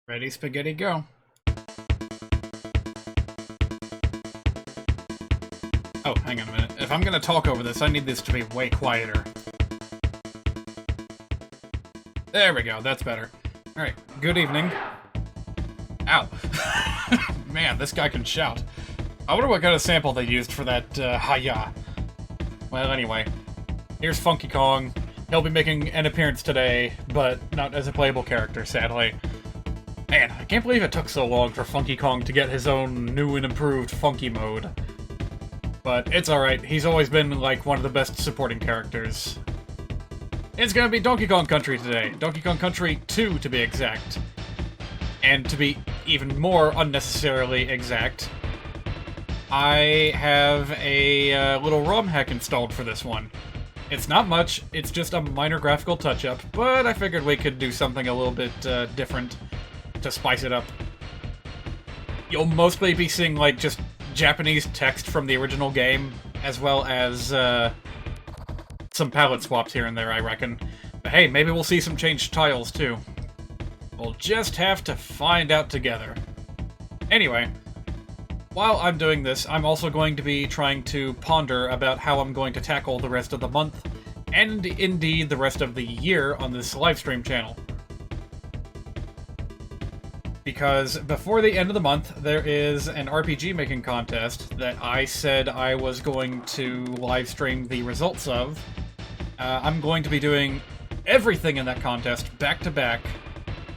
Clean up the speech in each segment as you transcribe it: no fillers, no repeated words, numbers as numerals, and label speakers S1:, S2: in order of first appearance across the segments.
S1: Ready, spaghetti, go. Oh, hang on a minute. If I'm gonna talk over this, I need this to be way quieter. There we go, that's better. Alright, good evening. Ow. Man, this guy can shout. I wonder what kind of sample they used for that, hi-ya. Well, anyway. Here's Funky Kong. He'll be making an appearance today, but not as a playable character, sadly. Man, I can't believe it took so long for Funky Kong to get his own new and improved Funky mode. But it's alright, he's always been, like, one of the best supporting characters. It's gonna be Donkey Kong Country today. Donkey Kong Country 2, to be exact. And to be even more unnecessarily exact, I have a little ROM hack installed for this one. It's not much, it's just a minor graphical touch-up, but I figured we could do something a little bit different to spice it up. You'll mostly be seeing, like, just Japanese text from the original game, as well as some palette swaps here and there, I reckon. But hey, maybe we'll see some changed tiles, too. We'll just have to find out together. Anyway, while I'm doing this, I'm also going to be trying to ponder about how I'm going to tackle the rest of the month, and indeed the rest of the year on this livestream channel. Because before the end of the month, there is an RPG making contest that I said I was going to livestream the results of. I'm going to be doing everything in that contest back-to-back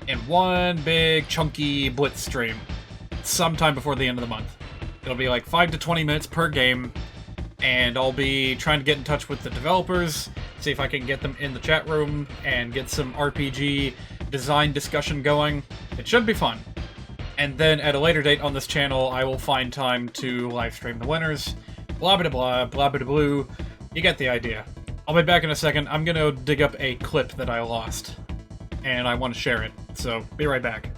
S1: in one big chunky blitz stream sometime before the end of the month. It'll be like 5 to 20 minutes per game, and I'll be trying to get in touch with the developers, see if I can get them in the chat room, and get some RPG design discussion going. It should be fun. And then at a later date on this channel, I will find time to livestream the winners. Blah blah blah, blah blah blue. You get the idea. I'll be back in a second. I'm gonna dig up a clip that I lost, and I want to share it, so be right back.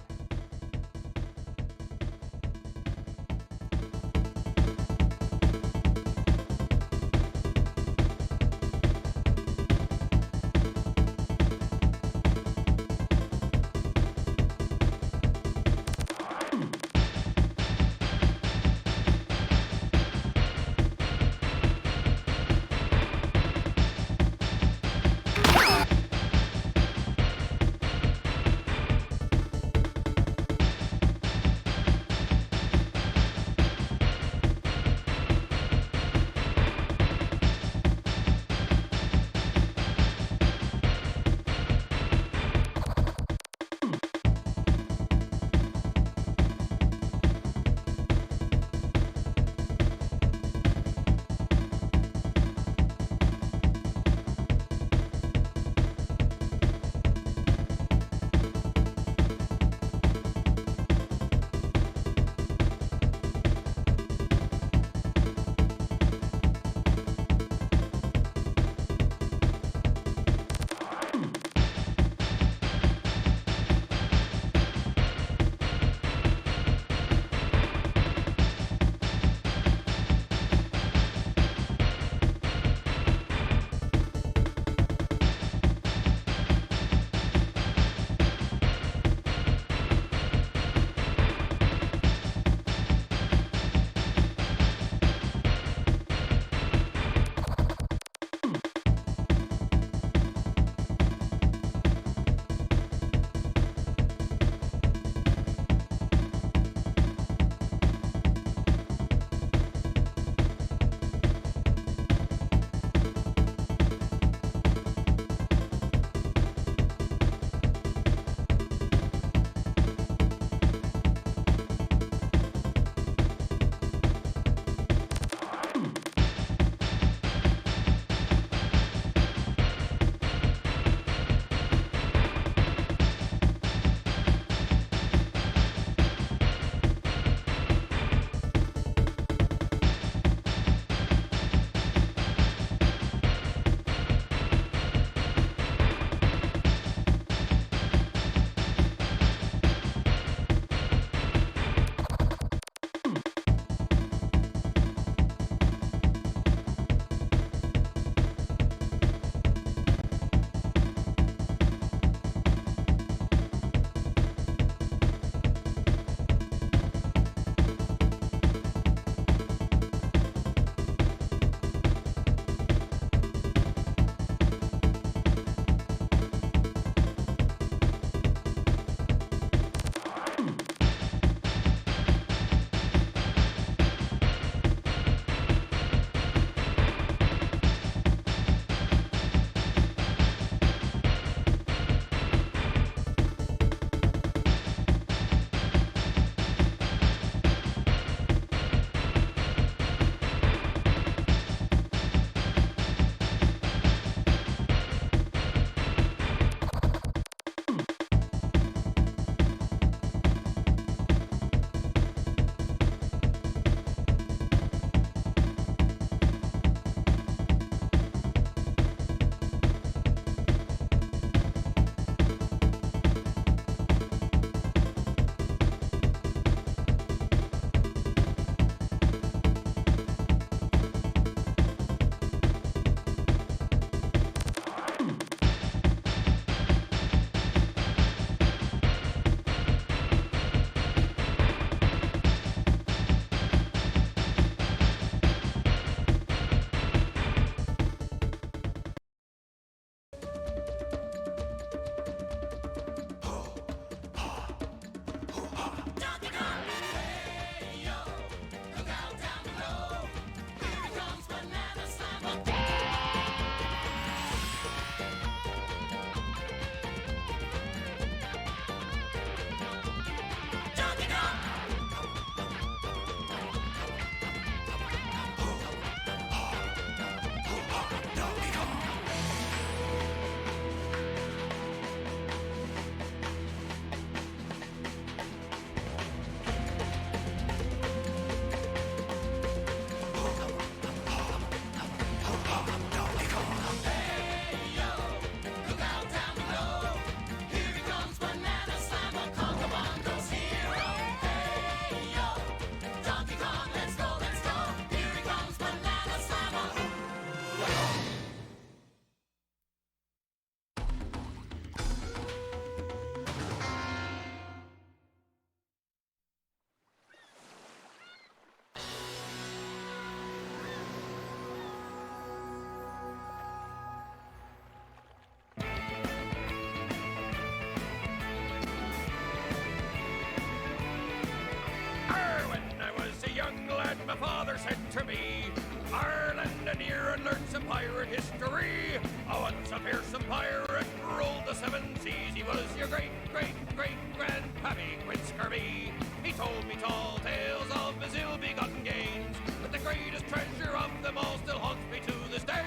S2: pirate history. Once a fearsome pirate ruled the seven seas. He was your great-great-great-grandpappy Quint Scurvy. He told me tall tales of his ill-begotten gains, but the greatest treasure of them all still haunts me to this day.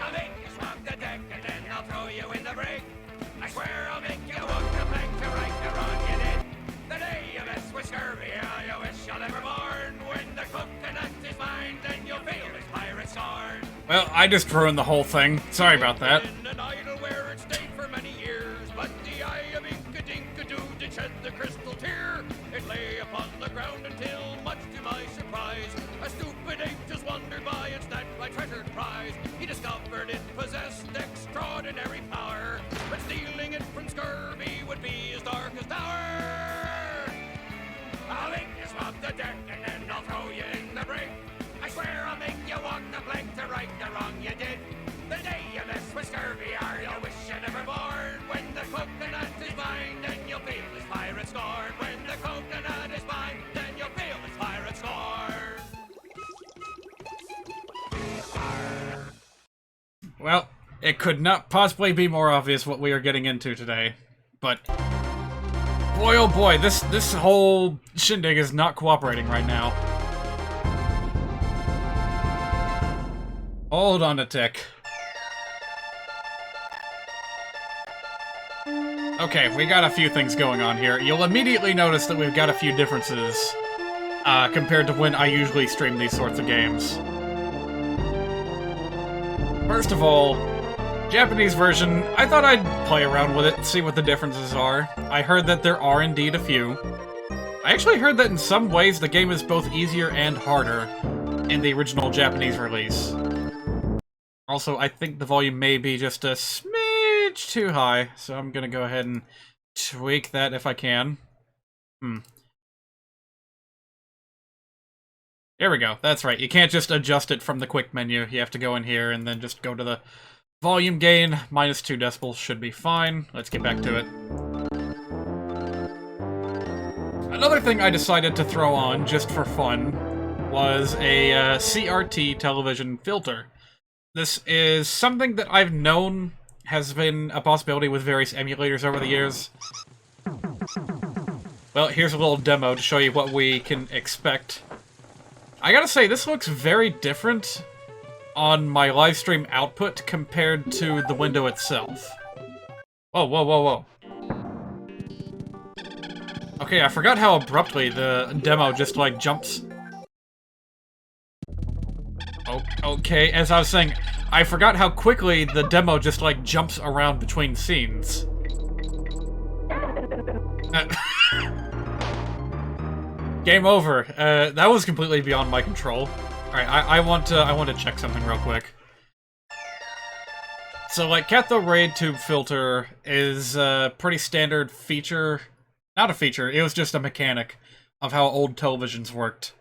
S2: I'll make you swap the deck and then I'll throw you in the brig. I swear I'll make you walk the plank to right the wrong you did. The day you mess with scurvy, I wish you'll never mourn. When the coconut is mine, then you'll feel his pirate scorn.
S1: Well, I just ruined the whole thing. Sorry about that.
S2: In an idol where it stayed for many years, but the eye of Inka-Dinka-Doo did shed the crystal tear. It lay upon the ground until, much to my surprise, a stupid ape just wandered by and snatched my treasured prize. He discovered it possessed extraordinary power, but stealing it from scurvy would be his darkest hour. I'll make you swap the deck and then I'll throw you in the brig. I swear I'll make you walk the plank to right the wrong you did. The day you mess with scurvy, you'll wish you never born. When the coconut is mine, then you'll feel his pirate scorn. When the coconut is mine, then you'll feel his pirate scorn.
S1: Well, it could not possibly be more obvious what we are getting into today, but boy oh boy, this whole shindig is not cooperating right now. Hold on a tick. Okay, we got a few things going on here. You'll immediately notice that we've got a few differences compared to when I usually stream these sorts of games. First of all, Japanese version, I thought I'd play around with it, see what the differences are. I heard that there are indeed a few. I actually heard that in some ways the game is both easier and harder in the original Japanese release. Also, I think the volume may be just a smidge too high, so I'm gonna go ahead and tweak that if I can. There we go, that's right. You can't just adjust it from the quick menu. You have to go in here and then just go to the volume gain. -2 decibels should be fine. Let's get back to it. Another thing I decided to throw on, just for fun, was a CRT television filter. This is something that I've known has been a possibility with various emulators over the years. Well, here's a little demo to show you what we can expect. I gotta say, this looks very different on my live stream output compared to the window itself. Whoa, whoa, whoa, whoa. Okay, I forgot how abruptly the demo just, like, jumps. Oh, okay, as I was saying, I forgot how quickly the demo just, like, jumps around between scenes. Game over. That was completely beyond my control. Alright, I want to check something real quick. So, like, cathode ray tube filter is a pretty standard feature. Not a feature, it was just a mechanic of how old televisions worked.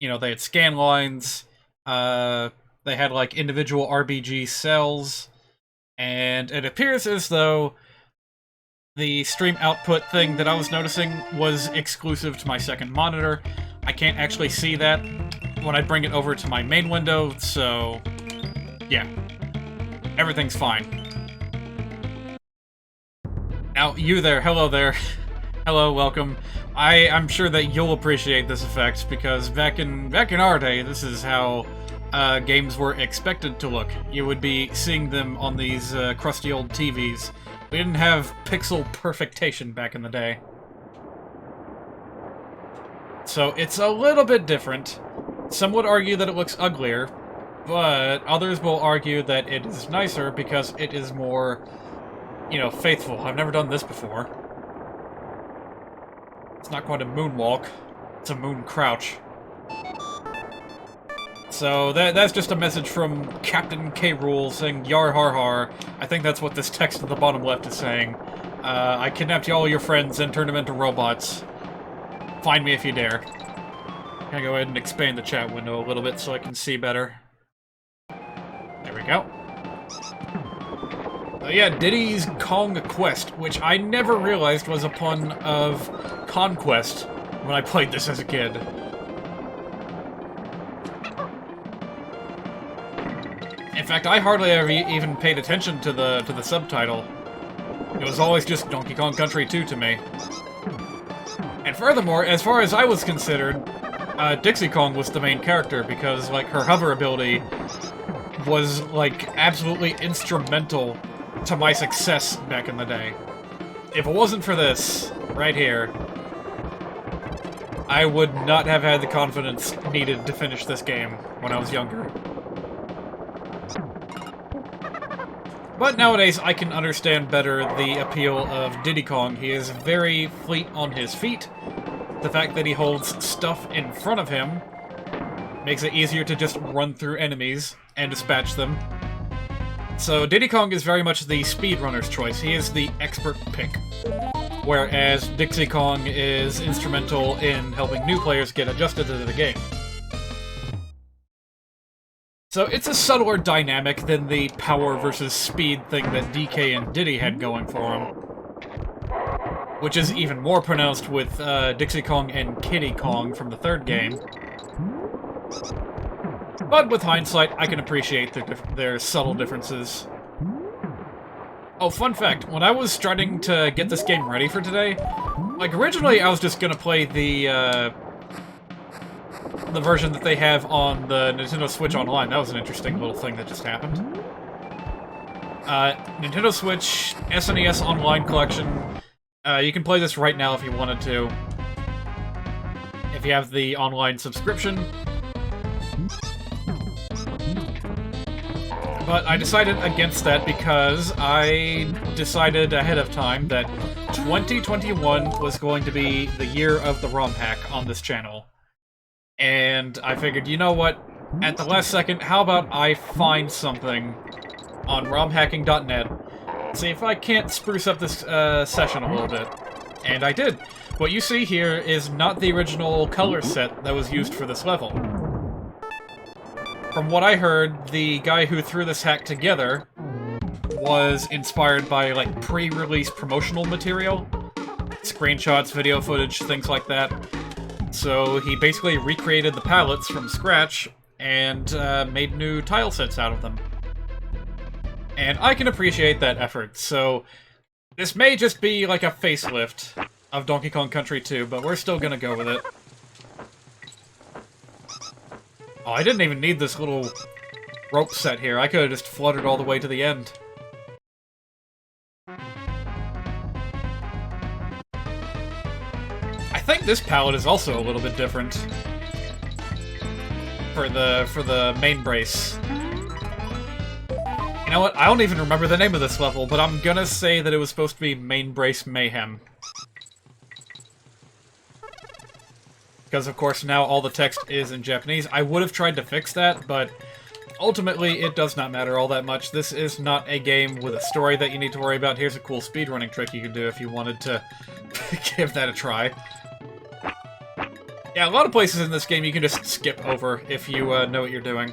S1: You know, they had scan lines, they had, like, individual RBG cells, and it appears as though the stream output thing that I was noticing was exclusive to my second monitor. I can't actually see that when I bring it over to my main window, so yeah, everything's fine. Now, you there, hello there. Hello, welcome. I'm sure that you'll appreciate this effect, because back in our day, this is how games were expected to look. You would be seeing them on these crusty old TVs. We didn't have pixel perfectation back in the day. So it's a little bit different. Some would argue that it looks uglier, but others will argue that it is nicer because it is more, you know, faithful. I've never done this before. It's not quite a moonwalk, it's a moon crouch. So that's just a message from Captain K. Rool saying "Yar har har." I think that's what this text at the bottom left is saying. I kidnapped all your friends and turned them into robots. Find me if you dare. I'm gonna go ahead and expand the chat window a little bit so I can see better. There we go. Yeah, Diddy's Kong Quest, which I never realized was a pun of Conquest when I played this as a kid. In fact, I hardly ever even paid attention to the subtitle. It was always just Donkey Kong Country 2 to me. And furthermore, as far as I was considered, Dixie Kong was the main character because, like, her hover ability was, like, absolutely instrumental to my success back in the day. If it wasn't for this, right here, I would not have had the confidence needed to finish this game when I was younger. But nowadays, I can understand better the appeal of Diddy Kong. He is very fleet on his feet. The fact that he holds stuff in front of him makes it easier to just run through enemies and dispatch them. So Diddy Kong is very much the speedrunner's choice. He is the expert pick. Whereas Dixie Kong is instrumental in helping new players get adjusted to the game. So it's a subtler dynamic than the power versus speed thing that DK and Diddy had going for them. Which is even more pronounced with Dixie Kong and Kiddy Kong from the third game. But with hindsight, I can appreciate their subtle differences. Oh, fun fact, when I was starting to get this game ready for today, like, originally I was just gonna play the version that they have on the Nintendo Switch Online. That was an interesting little thing that just happened. Nintendo Switch SNES Online Collection. You can play this right now if you wanted to. If you have the online subscription. But I decided against that because I decided ahead of time that 2021 was going to be the year of the ROM hack on this channel. And I figured, you know what? At the last second, how about I find something on romhacking.net, see if I can't spruce up this session a little bit. And I did. What you see here is not the original color set that was used for this level. From what I heard, the guy who threw this hack together was inspired by, like, pre-release promotional material. Screenshots, video footage, things like that. So he basically recreated the palettes from scratch and made new tile sets out of them. And I can appreciate that effort, so this may just be like a facelift of Donkey Kong Country 2, but we're still gonna go with it. Oh, I didn't even need this little rope set here. I could have just fluttered all the way to the end. I think this palette is also a little bit different for the main brace. You know what? I don't even remember the name of this level, but I'm gonna say that it was supposed to be Main Brace Mayhem. Because, of course, now all the text is in Japanese. I would have tried to fix that, but ultimately it does not matter all that much. This is not a game with a story that you need to worry about. Here's a cool speedrunning trick you can do if you wanted to give that a try. Yeah, a lot of places in this game you can just skip over if you know what you're doing.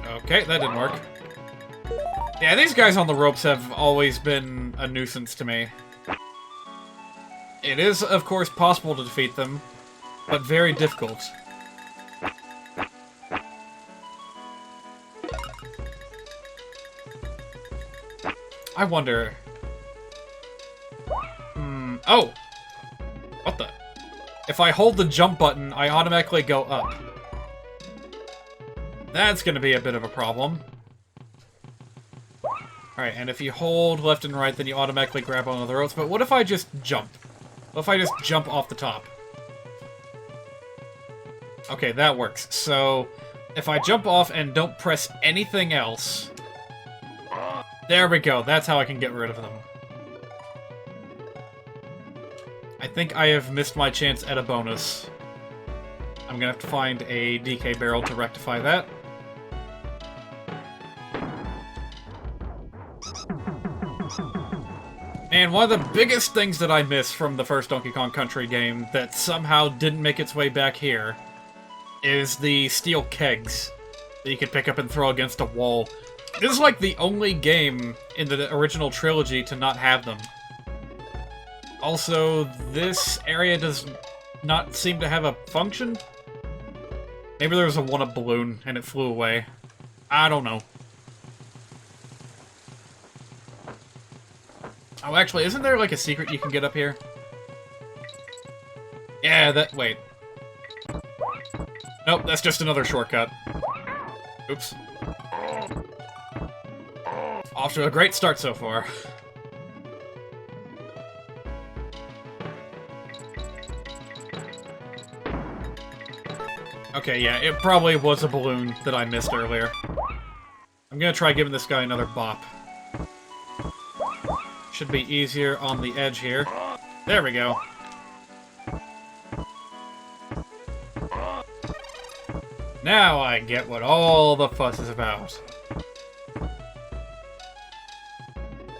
S1: Okay, that didn't work. Yeah, these guys on the ropes have always been a nuisance to me. It is, of course, possible to defeat them, but very difficult. I wonder... Oh! What the? If I hold the jump button, I automatically go up. That's gonna be a bit of a problem. Alright, and if you hold left and right, then you automatically grab onto the ropes. But what if I just jump? What if I just jump off the top? Okay, that works. So, if I jump off and don't press anything else... There we go, that's how I can get rid of them. I think I have missed my chance at a bonus. I'm gonna have to find a DK barrel to rectify that. And one of the biggest things that I miss from the first Donkey Kong Country game that somehow didn't make its way back here is the steel kegs that you can pick up and throw against a wall. This is like the only game in the original trilogy to not have them. Also, this area does not seem to have a function. Maybe there was a 1-up balloon and it flew away. I don't know. Oh, actually, isn't there like a secret you can get up here? Yeah, wait. Nope, that's just another shortcut. Oops. Off to a great start so far. Okay, yeah, it probably was a balloon that I missed earlier. I'm gonna try giving this guy another bop. Should be easier on the edge here. There we go. Now I get what all the fuss is about.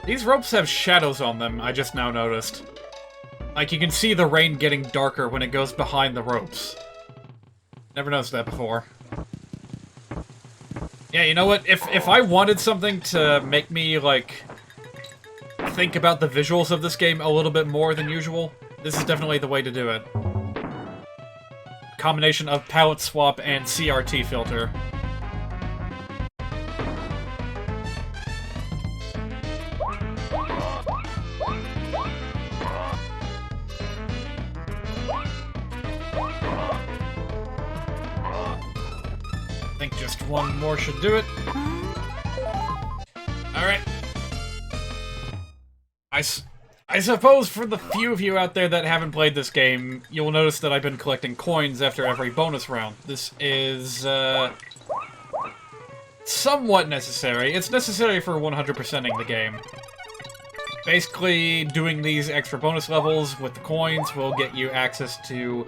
S1: These ropes have shadows on them, I just now noticed. Like, you can see the rain getting darker when it goes behind the ropes. Never noticed that before. Yeah, you know what? If I wanted something to make me, like, think about the visuals of this game a little bit more than usual, this is definitely the way to do it. Combination of palette swap and CRT filter. I think just one more should do it. Alright. I suppose for the few of you out there that haven't played this game, you'll notice that I've been collecting coins after every bonus round. This is, somewhat necessary. It's necessary for 100%ing the game. Basically, doing these extra bonus levels with the coins will get you access to,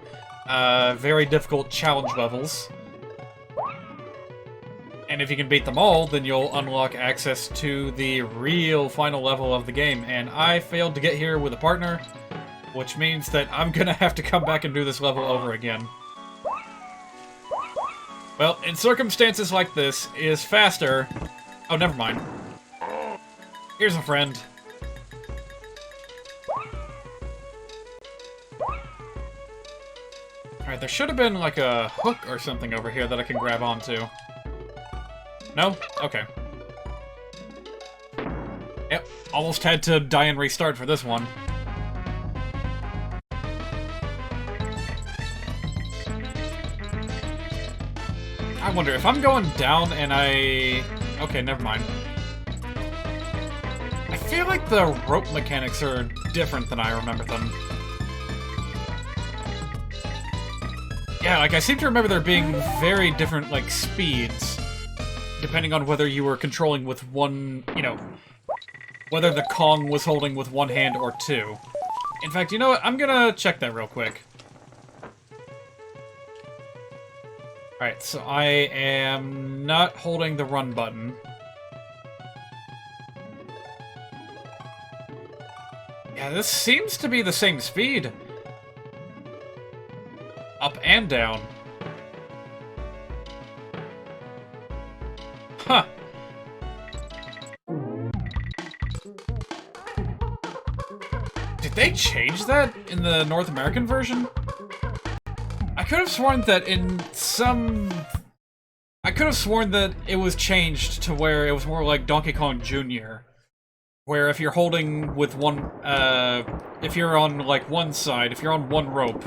S1: very difficult challenge levels. And if you can beat them all, then you'll unlock access to the real final level of the game. And I failed to get here with a partner, which means that I'm gonna have to come back and do this level over again. Well, in circumstances like this, it is faster... Oh, never mind. Here's a friend. Alright, there should have been like a hook or something over here that I can grab onto. No? Okay. Yep, almost had to die and restart for this one. I wonder, if I'm going down and I... Okay, never mind. I feel like the rope mechanics are different than I remember them. Yeah, like, I seem to remember there being very different, like, speeds. Depending on whether you were controlling with one, you know, whether the Kong was holding with one hand or two. In fact, you know what? I'm gonna check that real quick. Alright, so I am not holding the run button. Yeah, this seems to be the same speed. Up and down. Huh. Did they change that in the North American version? I could have sworn that in some... I could have sworn that it was changed to where it was more like Donkey Kong Jr. Where if you're holding with one, if you're on, like, one side, if you're on one rope,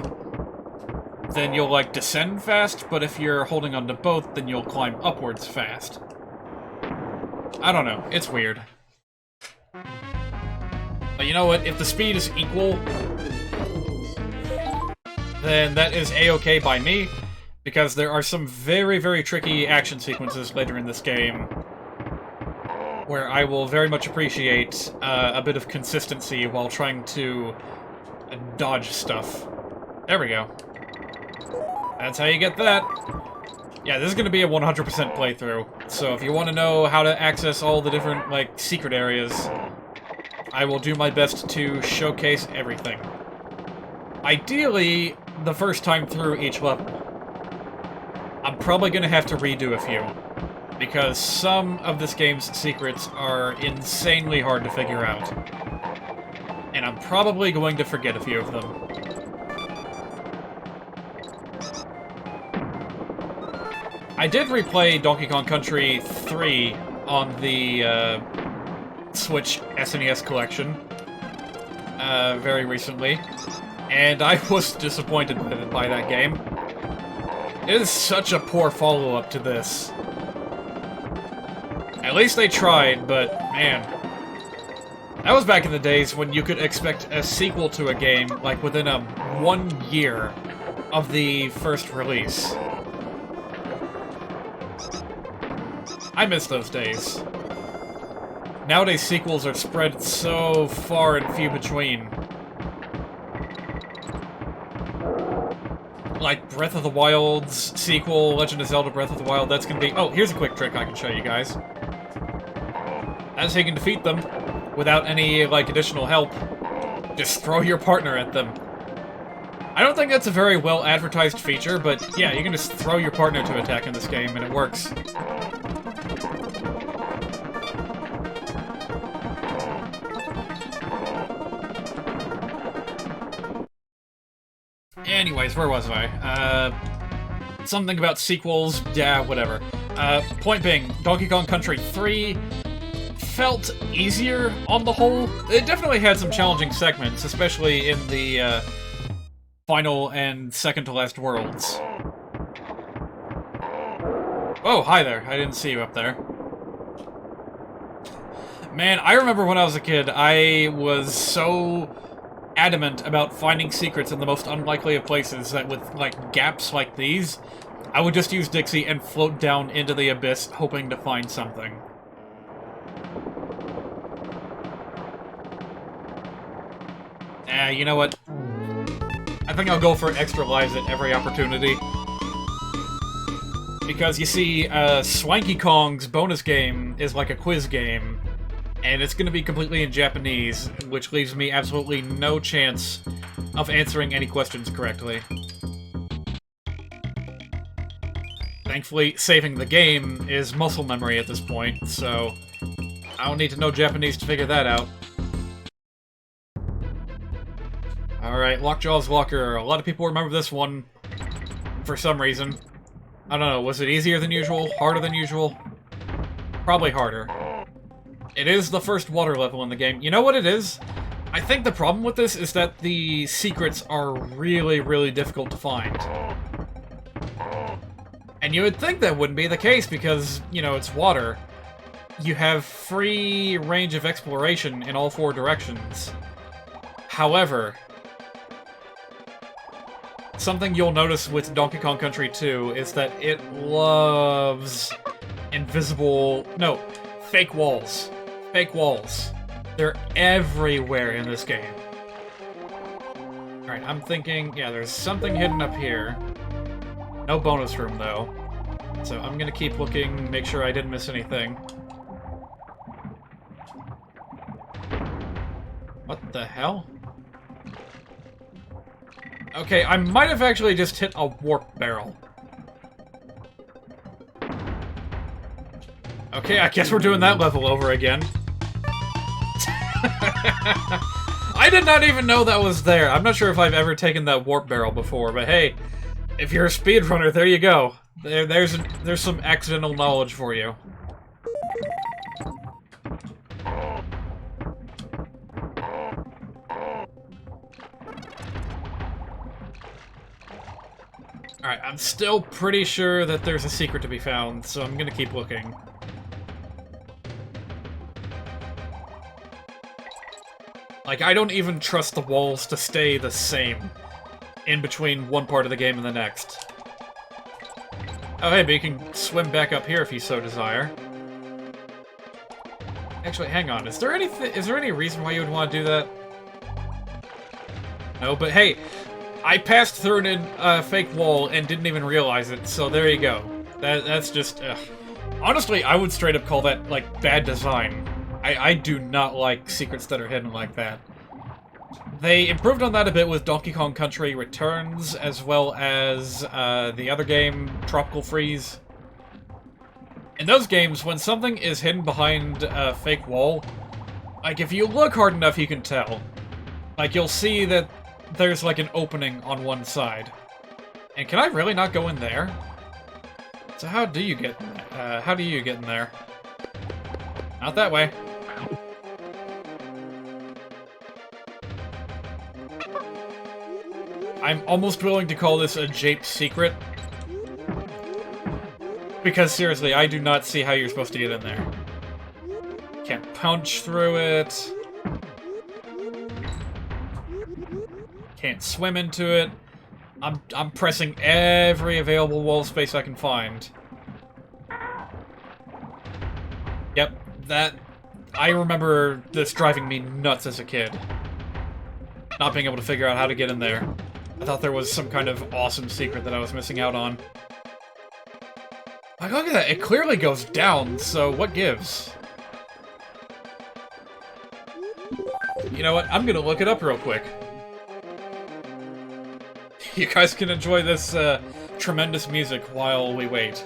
S1: then you'll, like, descend fast, but if you're holding onto both, then you'll climb upwards fast. I don't know. It's weird. But you know what? If the speed is equal, then that is a-okay by me, because there are some very, very tricky action sequences later in this game where I will very much appreciate a bit of consistency while trying to dodge stuff. There we go. That's how you get that. Yeah, this is going to be a 100% playthrough, so if you want to know how to access all the different, like, secret areas, I will do my best to showcase everything. Ideally, the first time through each level. I'm probably going to have to redo a few, because some of this game's secrets are insanely hard to figure out. And I'm probably going to forget a few of them. I did replay Donkey Kong Country 3 on the Switch SNES collection very recently, and I was disappointed by that game. It is such a poor follow-up to this. At least they tried, but man. That was back in the days when you could expect a sequel to a game, like, within 1 year of the first release. I miss those days. Nowadays, sequels are spread so far and few between. Like, Breath of the Wild's sequel, Legend of Zelda Breath of the Wild, that's gonna be... Oh, here's a quick trick I can show you guys. That's how you can defeat them without any, like, additional help. Just throw your partner at them. I don't think that's a very well-advertised feature, but yeah, you can just throw your partner to attack in this game, and it works. Anyways, where was I? Something about sequels, yeah, whatever. Point being, Donkey Kong Country 3 felt easier on the whole. It definitely had some challenging segments, especially in the final and second-to-last worlds. Oh, hi there. I didn't see you up there. Man, I remember when I was a kid, I was so adamant about finding secrets in the most unlikely of places that with, like, gaps like these, I would just use Dixie and float down into the abyss, hoping to find something. You know what? I think I'll go for extra lives at every opportunity. Because, you see, Swanky Kong's bonus game is like a quiz game, and it's going to be completely in Japanese, which leaves me absolutely no chance of answering any questions correctly. Thankfully, saving the game is muscle memory at this point, so I don't need to know Japanese to figure that out. Alright, Lockjaw's Locker. A lot of people remember this one for some reason. I don't know, was it easier than usual? Harder than usual? Probably harder. It is the first water level in the game. You know what it is? I think the problem with this is that the secrets are really, really difficult to find. And you would think that wouldn't be the case because, you know, it's water. You have free range of exploration in all four directions. However, something you'll notice with Donkey Kong Country 2 is that it loves fake walls. Fake walls. They're everywhere in this game. Alright, I'm thinking, yeah, there's something hidden up here. No bonus room, though. So I'm gonna keep looking, make sure I didn't miss anything. What the hell? Okay, I might have actually just hit a warp barrel. Okay, I guess we're doing that level over again. I did not even know that was there. I'm not sure if I've ever taken that warp barrel before, but hey, if you're a speedrunner, there you go. There's some accidental knowledge for you. Alright, I'm still pretty sure that there's a secret to be found, so I'm gonna keep looking. Like, I don't even trust the walls to stay the same in between one part of the game and the next. Oh, hey, but you can swim back up here if you so desire. Actually, hang on. Is there any reason why you would want to do that? No, but hey, I passed through a fake wall and didn't even realize it, so there you go. That's just, ugh. Honestly, I would straight up call that, like, bad design. I do not like secrets that are hidden like that. They improved on that a bit with Donkey Kong Country Returns, as well as the other game, Tropical Freeze. In those games, when something is hidden behind a fake wall, like, if you look hard enough, you can tell. Like, you'll see that there's, like, an opening on one side. And can I really not go in there? So how do you get in there? Not that way. I'm almost willing to call this a Jape secret. Because seriously, I do not see how you're supposed to get in there. Can't punch through it. Can't swim into it. I'm pressing every available wall space I can find. Yep, I remember this driving me nuts as a kid. Not being able to figure out how to get in there. I thought there was some kind of awesome secret that I was missing out on. Like, look at that, it clearly goes down, so what gives? You know what, I'm gonna look it up real quick. You guys can enjoy this tremendous music while we wait.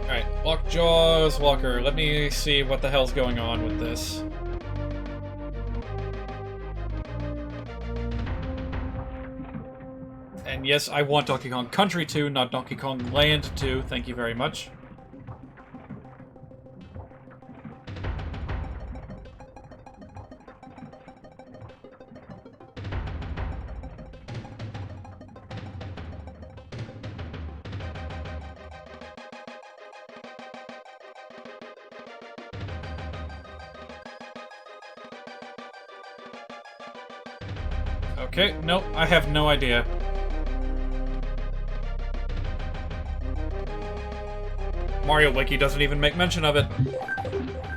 S1: Alright, Lockjaw's Walker. Let me see what the hell's going on with this. And yes, I want Donkey Kong Country 2, not Donkey Kong Land 2. Thank you very much. Okay, nope, I have no idea. Mario Wiki doesn't even make mention of it.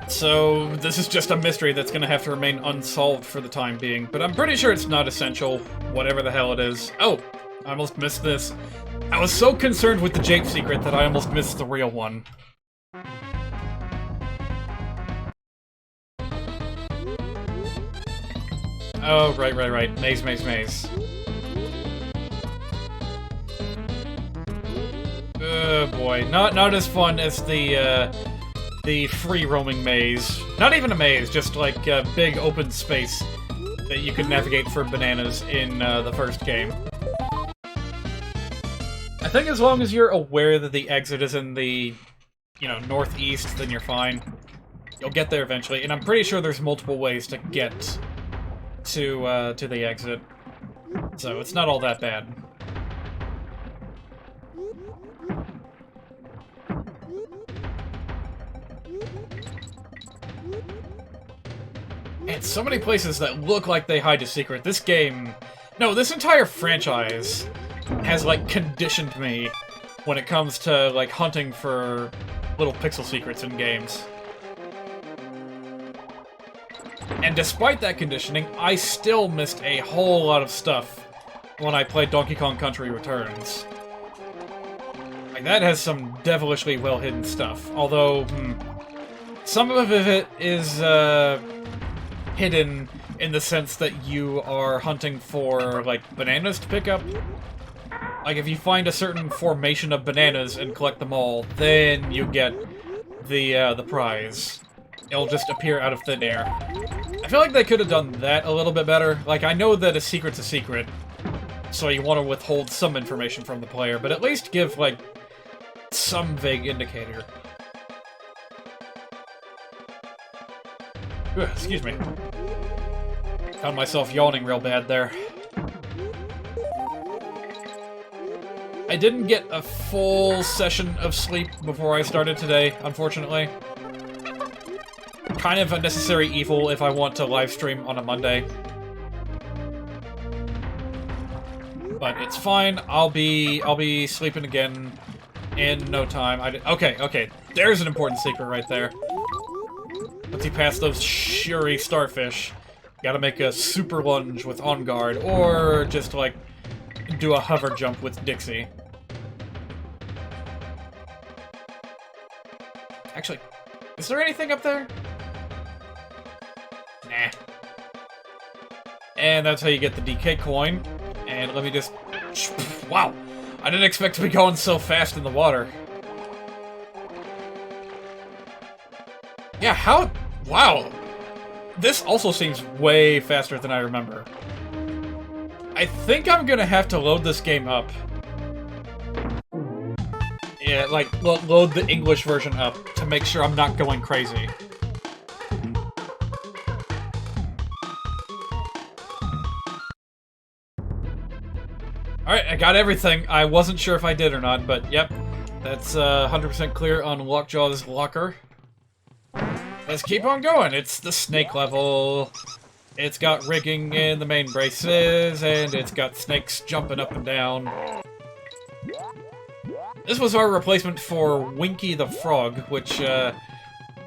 S1: So, this is just a mystery that's gonna have to remain unsolved for the time being, but I'm pretty sure it's not essential, whatever the hell it is. Oh! I almost missed this. I was so concerned with the Jape secret that I almost missed the real one. Oh, right. Maze. Oh boy, not as fun as the free roaming maze. Not even a maze, just like a big open space that you could navigate for bananas in the first game. I think as long as you're aware that the exit is in the, you know, northeast, then you're fine. You'll get there eventually, and I'm pretty sure there's multiple ways to get to the exit. So it's not all that bad. And so many places that look like they hide a secret. This game... No, this entire franchise has, like, conditioned me when it comes to, like, hunting for little pixel secrets in games. And despite that conditioning, I still missed a whole lot of stuff when I played Donkey Kong Country Returns. Like, that has some devilishly well-hidden stuff. Although, some of it is, hidden in the sense that you are hunting for, like, bananas to pick up. Like, if you find a certain formation of bananas and collect them all, then you get the prize. It'll just appear out of thin air. I feel like they could have done that a little bit better. Like, I know that a secret's a secret, so you want to withhold some information from the player, but at least give, like, some vague indicator. Ugh, excuse me. Found myself yawning real bad there. I didn't get a full session of sleep before I started today, unfortunately. Kind of a necessary evil if I want to live stream on a Monday. But it's fine. I'll be sleeping again in no time. Okay. There's an important secret right there. Once you pass those Shuri starfish, you gotta make a super lunge with On Guard, or just, like, do a hover jump with Dixie. Actually, is there anything up there? Nah. And that's how you get the DK coin. And let me just... Wow! I didn't expect to be going so fast in the water. Yeah, how... Wow! This also seems way faster than I remember. I think I'm gonna have to load this game up Yeah, like, load the English version up to make sure I'm not going crazy. Alright, I got everything. I wasn't sure if I did or not, but yep. That's 100% clear on Lockjaw's locker. Let's keep on going. It's the snake level. It's got rigging in the main braces, and it's got snakes jumping up and down. This was our replacement for Winky the Frog, which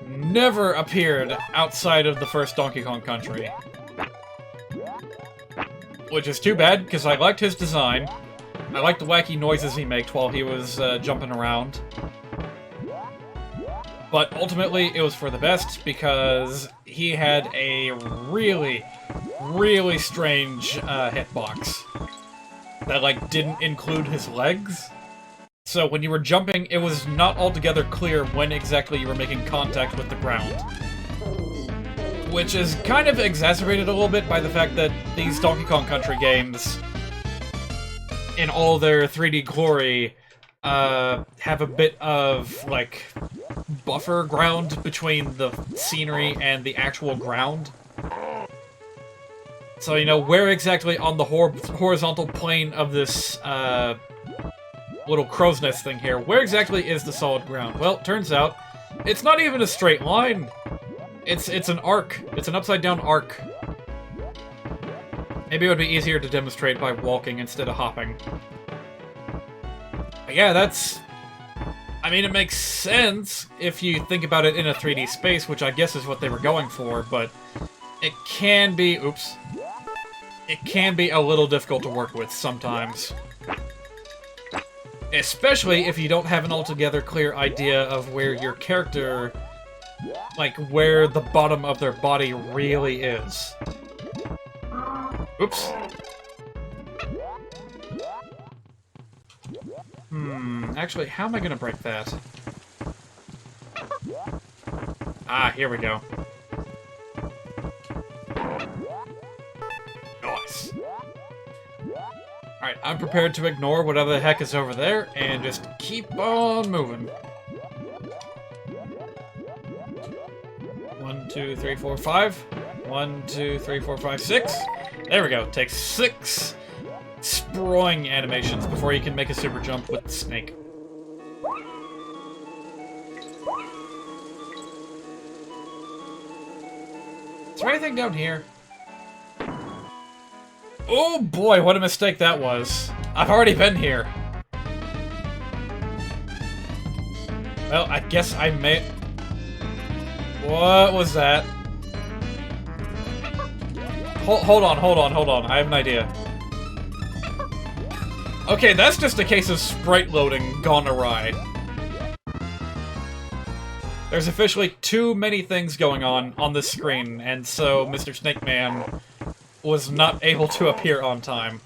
S1: never appeared outside of the first Donkey Kong Country. Which is too bad, because I liked his design. I liked the wacky noises he made while he was jumping around. But ultimately, it was for the best, because he had a really, really strange hitbox. That, like, didn't include his legs. So when you were jumping, it was not altogether clear when exactly you were making contact with the ground. Which is kind of exacerbated a little bit by the fact that these Donkey Kong Country games, in all their 3D glory, have a bit of, like, buffer ground between the scenery and the actual ground. So, you know, where exactly on the horizontal plane of this, little crow's nest thing here, where exactly is the solid ground? Well, it turns out, it's not even a straight line. It's an arc. It's an upside-down arc. Maybe it would be easier to demonstrate by walking instead of hopping. But yeah, that's... I mean, it makes sense if you think about it in a 3D space, which I guess is what they were going for, but it can be... Oops. It can be a little difficult to work with sometimes. Especially if you don't have an altogether clear idea of where your character... like, where the bottom of their body really is. Oops. Actually, how am I gonna break that? Ah, here we go. Nice. Alright, I'm prepared to ignore whatever the heck is over there, and just keep on moving. 1, 2, 3, 4, 5. 1, 2, 3, 4, 5, 6. There we go. Takes 6 sprawling animations before you can make a super jump with the snake. Is there anything down here? Oh boy, what a mistake that was. I've already been here. Well, I guess I may... What was that? Hold on. I have an idea. Okay, that's just a case of sprite loading gone awry. There's officially too many things going on this screen, and so Mr. Snake Man was not able to appear on time.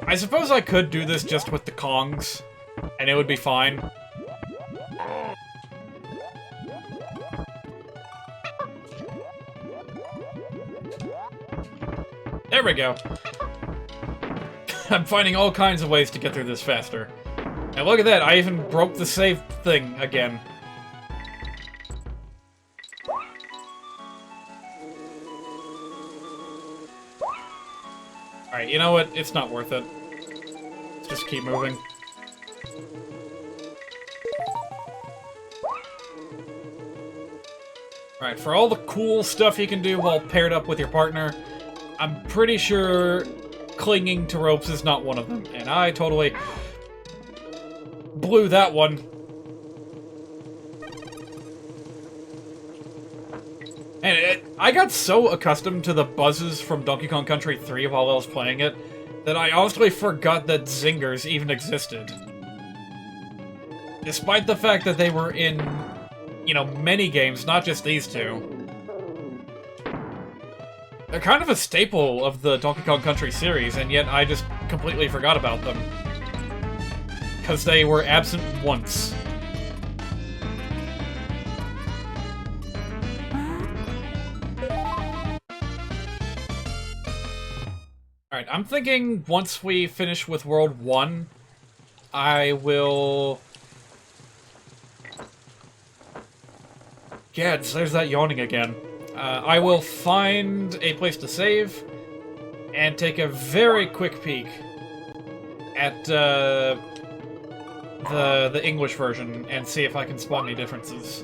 S1: I suppose I could do this just with the Kongs, and it would be fine. There we go. I'm finding all kinds of ways to get through this faster. And look at that, I even broke the save thing again. Alright, you know what? It's not worth it. Let's just keep moving. Alright, for all the cool stuff you can do while paired up with your partner, I'm pretty sure clinging to ropes is not one of them. And I totally blew that one. And I got so accustomed to the buzzes from Donkey Kong Country 3 while I was playing it, that I honestly forgot that zingers even existed. Despite the fact that they were in, you know, many games, not just these two. They're kind of a staple of the Donkey Kong Country series, and yet I just completely forgot about them. Because they were absent once. Alright, I'm thinking once we finish with World 1, I will... Gads, there's that yawning again. I will find a place to save, and take a very quick peek at the English version, and see if I can spot any differences.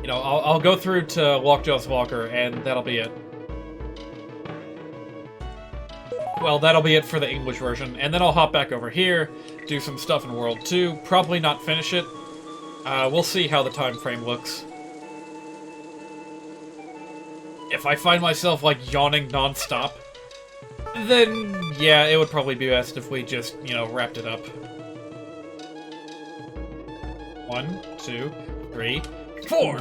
S1: You know, I'll go through to Lockjaw's Locker, and that'll be it. Well, that'll be it for the English version, and then I'll hop back over here, do some stuff in World 2, probably not finish it. We'll see how the time frame looks. If I find myself, like, yawning non-stop, then, yeah, it would probably be best if we just, you know, wrapped it up. 1, 2, 3, 4!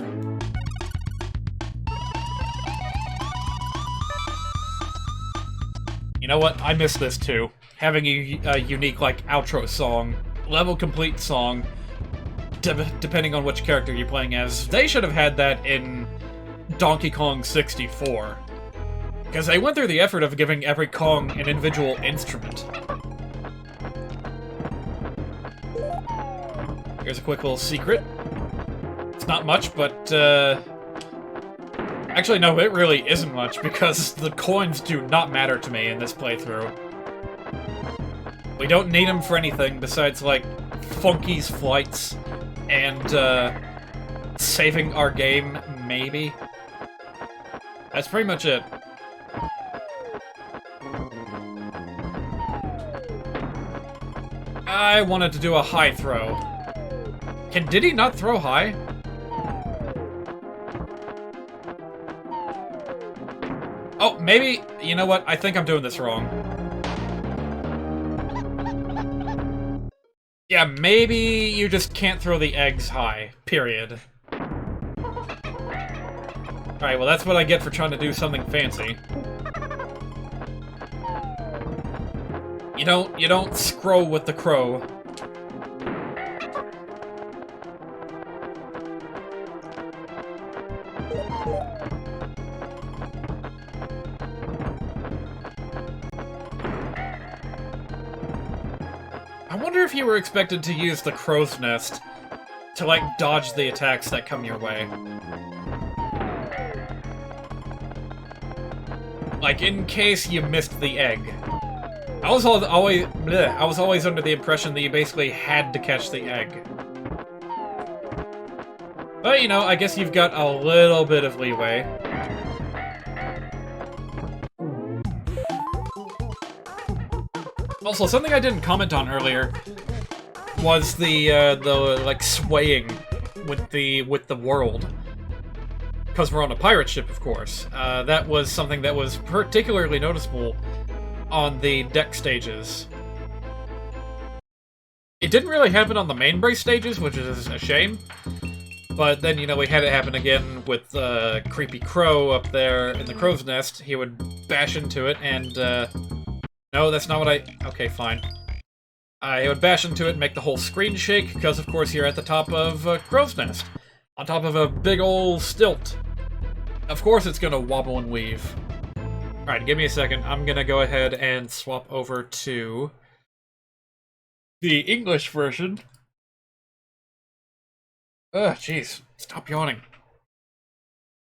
S1: You know what? I miss this too. Having a unique, like, outro song, level complete song, depending on which character you're playing as. They should have had that in Donkey Kong 64. Because they went through the effort of giving every Kong an individual instrument. Here's a quick little secret. It's not much, but, actually, no, it really isn't much, because the coins do not matter to me in this playthrough. We don't need them for anything besides, like, Funky's flights and, saving our game, maybe. That's pretty much it. I wanted to do a high throw. Did he not throw high? Oh, maybe, you know what? I think I'm doing this wrong. Yeah, maybe you just can't throw the eggs high, period. Alright, well that's what I get for trying to do something fancy. You don't scroll with the crow. I wonder if you were expected to use the crow's nest to, like, dodge the attacks that come your way. Like, in case you missed the egg. I was always under the impression that you basically had to catch the egg. But, you know, I guess you've got a little bit of leeway. Also, something I didn't comment on earlier was the like, swaying with the world. Because we're on a pirate ship, of course. That was something that was particularly noticeable on the deck stages. It didn't really happen on the main brace stages, which is a shame. But then, you know, we had it happen again with Creepy Crow up there in the crow's nest. He would bash into it and, no, that's not what I... Okay, fine. He would bash into it and make the whole screen shake, because, of course, you're at the top of a crow's nest. On top of a big ol' stilt. Of course it's gonna wobble and weave. Alright, give me a second. I'm gonna go ahead and swap over to the English version. Ugh, jeez. Stop yawning.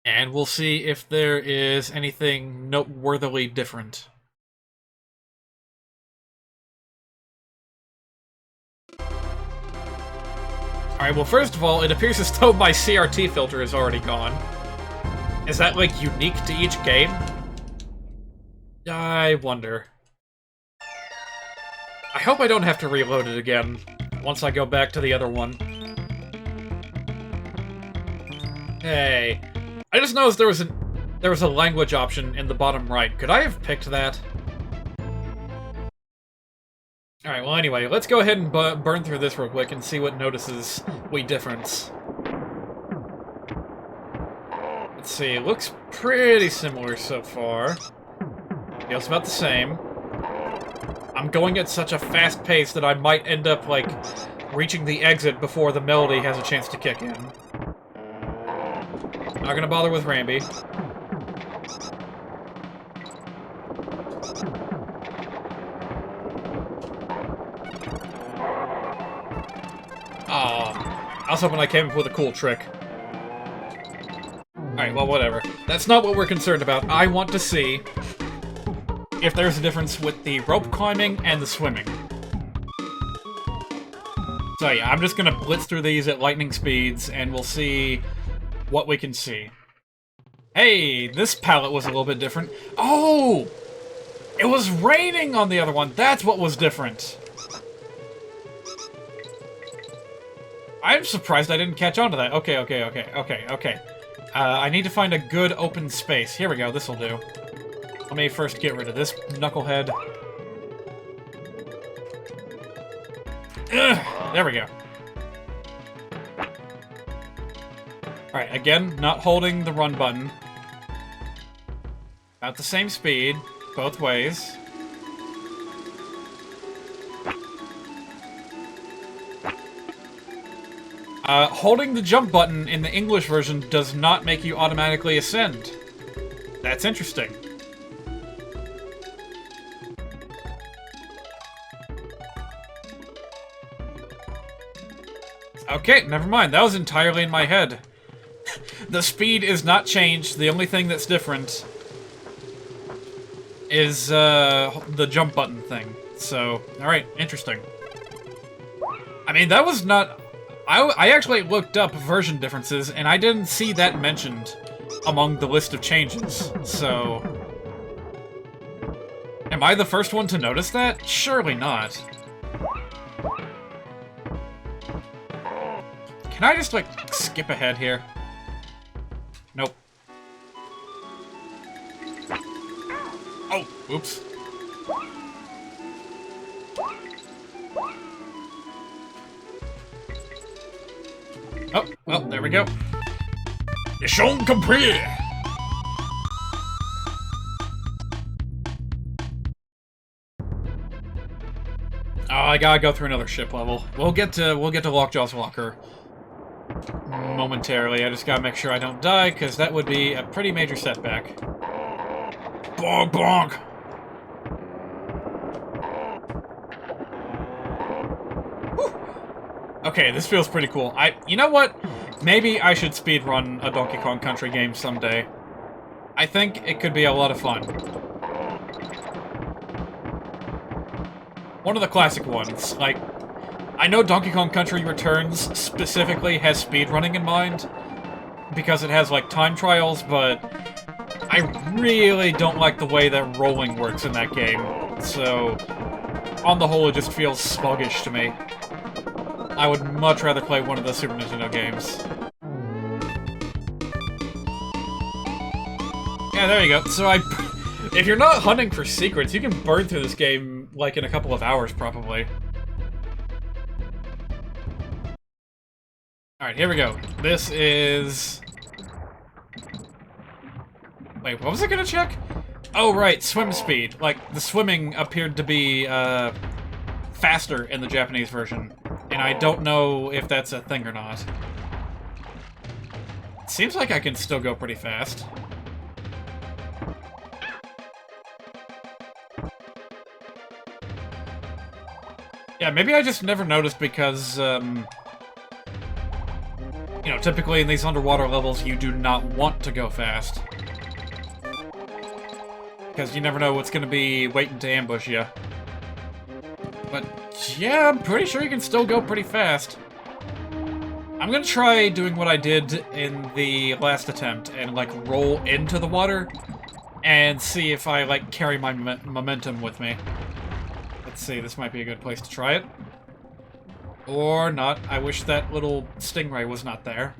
S1: And we'll see if there is anything noteworthily different. Alright, well, first of all, it appears as though my CRT filter is already gone. Is that, like, unique to each game? I wonder. I hope I don't have to reload it again once I go back to the other one. Hey, I just noticed there was a language option in the bottom right. Could I have picked that? Alright, well anyway, let's go ahead and burn through this real quick and see what notices we difference. Let's see, it looks pretty similar so far. Feels about the same. I'm going at such a fast pace that I might end up, like, reaching the exit before the melody has a chance to kick in. Not gonna bother with Rambi. I was hoping I came up with a cool trick. Alright, well, whatever. That's not what we're concerned about. I want to see if there's a difference with the rope climbing and the swimming. So yeah, I'm just gonna blitz through these at lightning speeds, and we'll see what we can see. Hey, this palette was a little bit different. Oh! It was raining on the other one. That's what was different. I'm surprised I didn't catch on to that. Okay. I need to find a good open space. Here we go, this'll do. Let me first get rid of this knucklehead. Ugh, there we go. Alright, again, not holding the run button. About the same speed, both ways. Holding the jump button in the English version does not make you automatically ascend. That's interesting. Okay, never mind. That was entirely in my head. The speed is not changed. The only thing that's different is the jump button thing. So, alright, interesting. I mean, that was not... I actually looked up version differences, and I didn't see that mentioned among the list of changes, so... Am I the first one to notice that? Surely not. Can I just, like, skip ahead here? Nope. Oh, oops. Oh, well, there we go. Mission complete! Oh, I gotta go through another ship level. We'll get to Lockjaw's Locker momentarily. I just gotta make sure I don't die, because that would be a pretty major setback. Bonk, bonk! Okay, this feels pretty cool. You know what? Maybe I should speedrun a Donkey Kong Country game someday. I think it could be a lot of fun. One of the classic ones. Like, I know Donkey Kong Country Returns specifically has speedrunning in mind, because it has, like, time trials, but I really don't like the way that rolling works in that game. So, on the whole, it just feels sluggish to me. I would much rather play one of the Super Nintendo games. Yeah, there you go. So if you're not hunting for secrets, you can burn through this game, like, in a couple of hours, probably. Alright, here we go. This is... Wait, what was I gonna check? Oh, right, swim speed. Like, the swimming appeared to be, faster in the Japanese version. And I don't know if that's a thing or not. It seems like I can still go pretty fast. Yeah, maybe I just never noticed because, you know, typically in these underwater levels, you do not want to go fast. Because you never know what's going to be waiting to ambush you. But, yeah, I'm pretty sure you can still go pretty fast. I'm gonna try doing what I did in the last attempt and, like, roll into the water and see if I, like, carry my momentum with me. Let's see, this might be a good place to try it. Or not. I wish that little stingray was not there.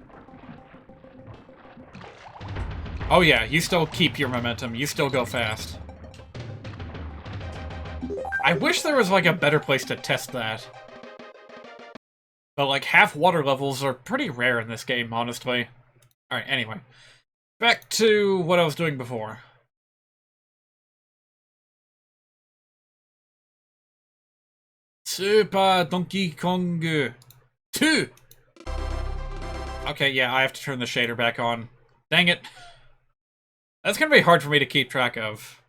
S1: Oh yeah, you still keep your momentum. You still go fast. I wish there was, like, a better place to test that. But, like, half water levels are pretty rare in this game, honestly. Alright, anyway. Back to what I was doing before. Super Donkey Kong 2! Okay, yeah, I have to turn the shader back on. Dang it. That's gonna be hard for me to keep track of.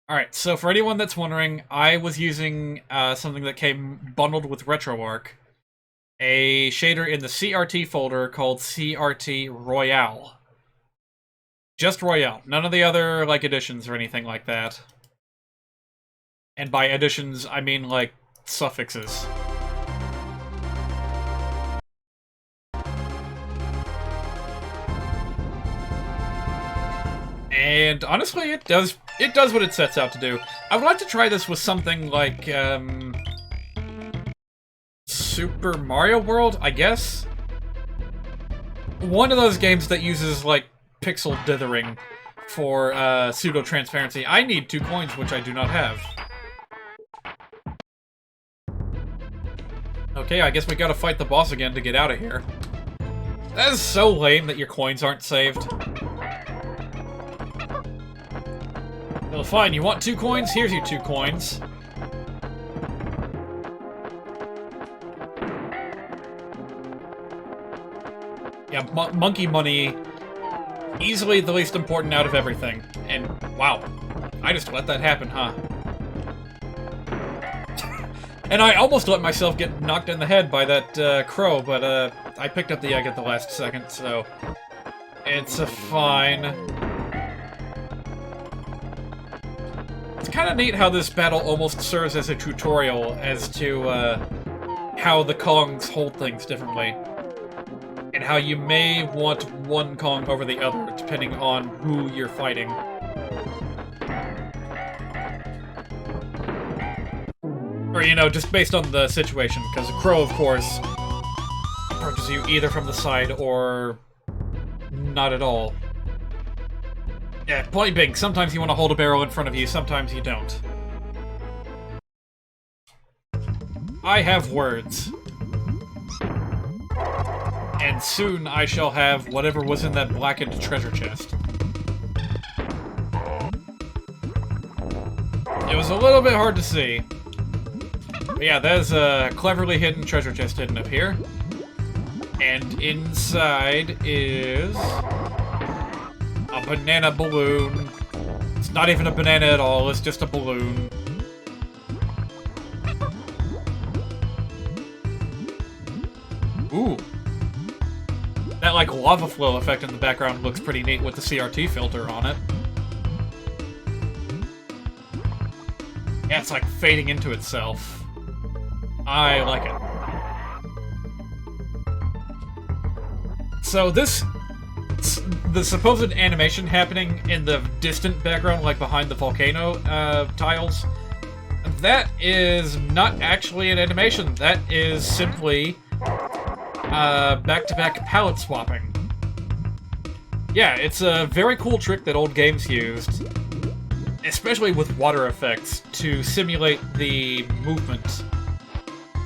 S1: Alright, so for anyone that's wondering, I was using something that came bundled with RetroArch. A shader in the CRT folder called CRT Royale. Just Royale. None of the other, like, additions or anything like that. And by additions, I mean, like, suffixes. And honestly, it does what it sets out to do. I would like to try this with something like, Super Mario World, I guess? One of those games that uses, like, pixel dithering for, pseudo-transparency. I need 2 coins, which I do not have. Okay, I guess we gotta fight the boss again to get out of here. That is so lame that your coins aren't saved. Well, fine, you want 2 coins? Here's your 2 coins. Yeah, monkey money, easily the least important out of everything. And, wow, I just let that happen, huh? And I almost let myself get knocked in the head by that crow, but I picked up the egg at the last second, so it's fine. It's kind of neat how this battle almost serves as a tutorial as to how the Kongs hold things differently. And how you may want one Kong over the other, depending on who you're fighting. Or, you know, just based on the situation, because a crow, of course, approaches you either from the side or not at all. Yeah, point being, sometimes you want to hold a barrel in front of you, sometimes you don't. I have words. And soon I shall have whatever was in that blackened treasure chest. It was a little bit hard to see. But yeah, there's a cleverly hidden treasure chest hidden up here. And inside is a banana balloon. It's not even a banana at all, it's just a balloon. Ooh. That, like, lava flow effect in the background looks pretty neat with the CRT filter on it. Yeah, it's like fading into itself. I like it. So this... the supposed animation happening in the distant background, like behind the volcano tiles, that is not actually an animation. That is simply back-to-back palette swapping. Yeah, it's a very cool trick that old games used, especially with water effects, to simulate the movement.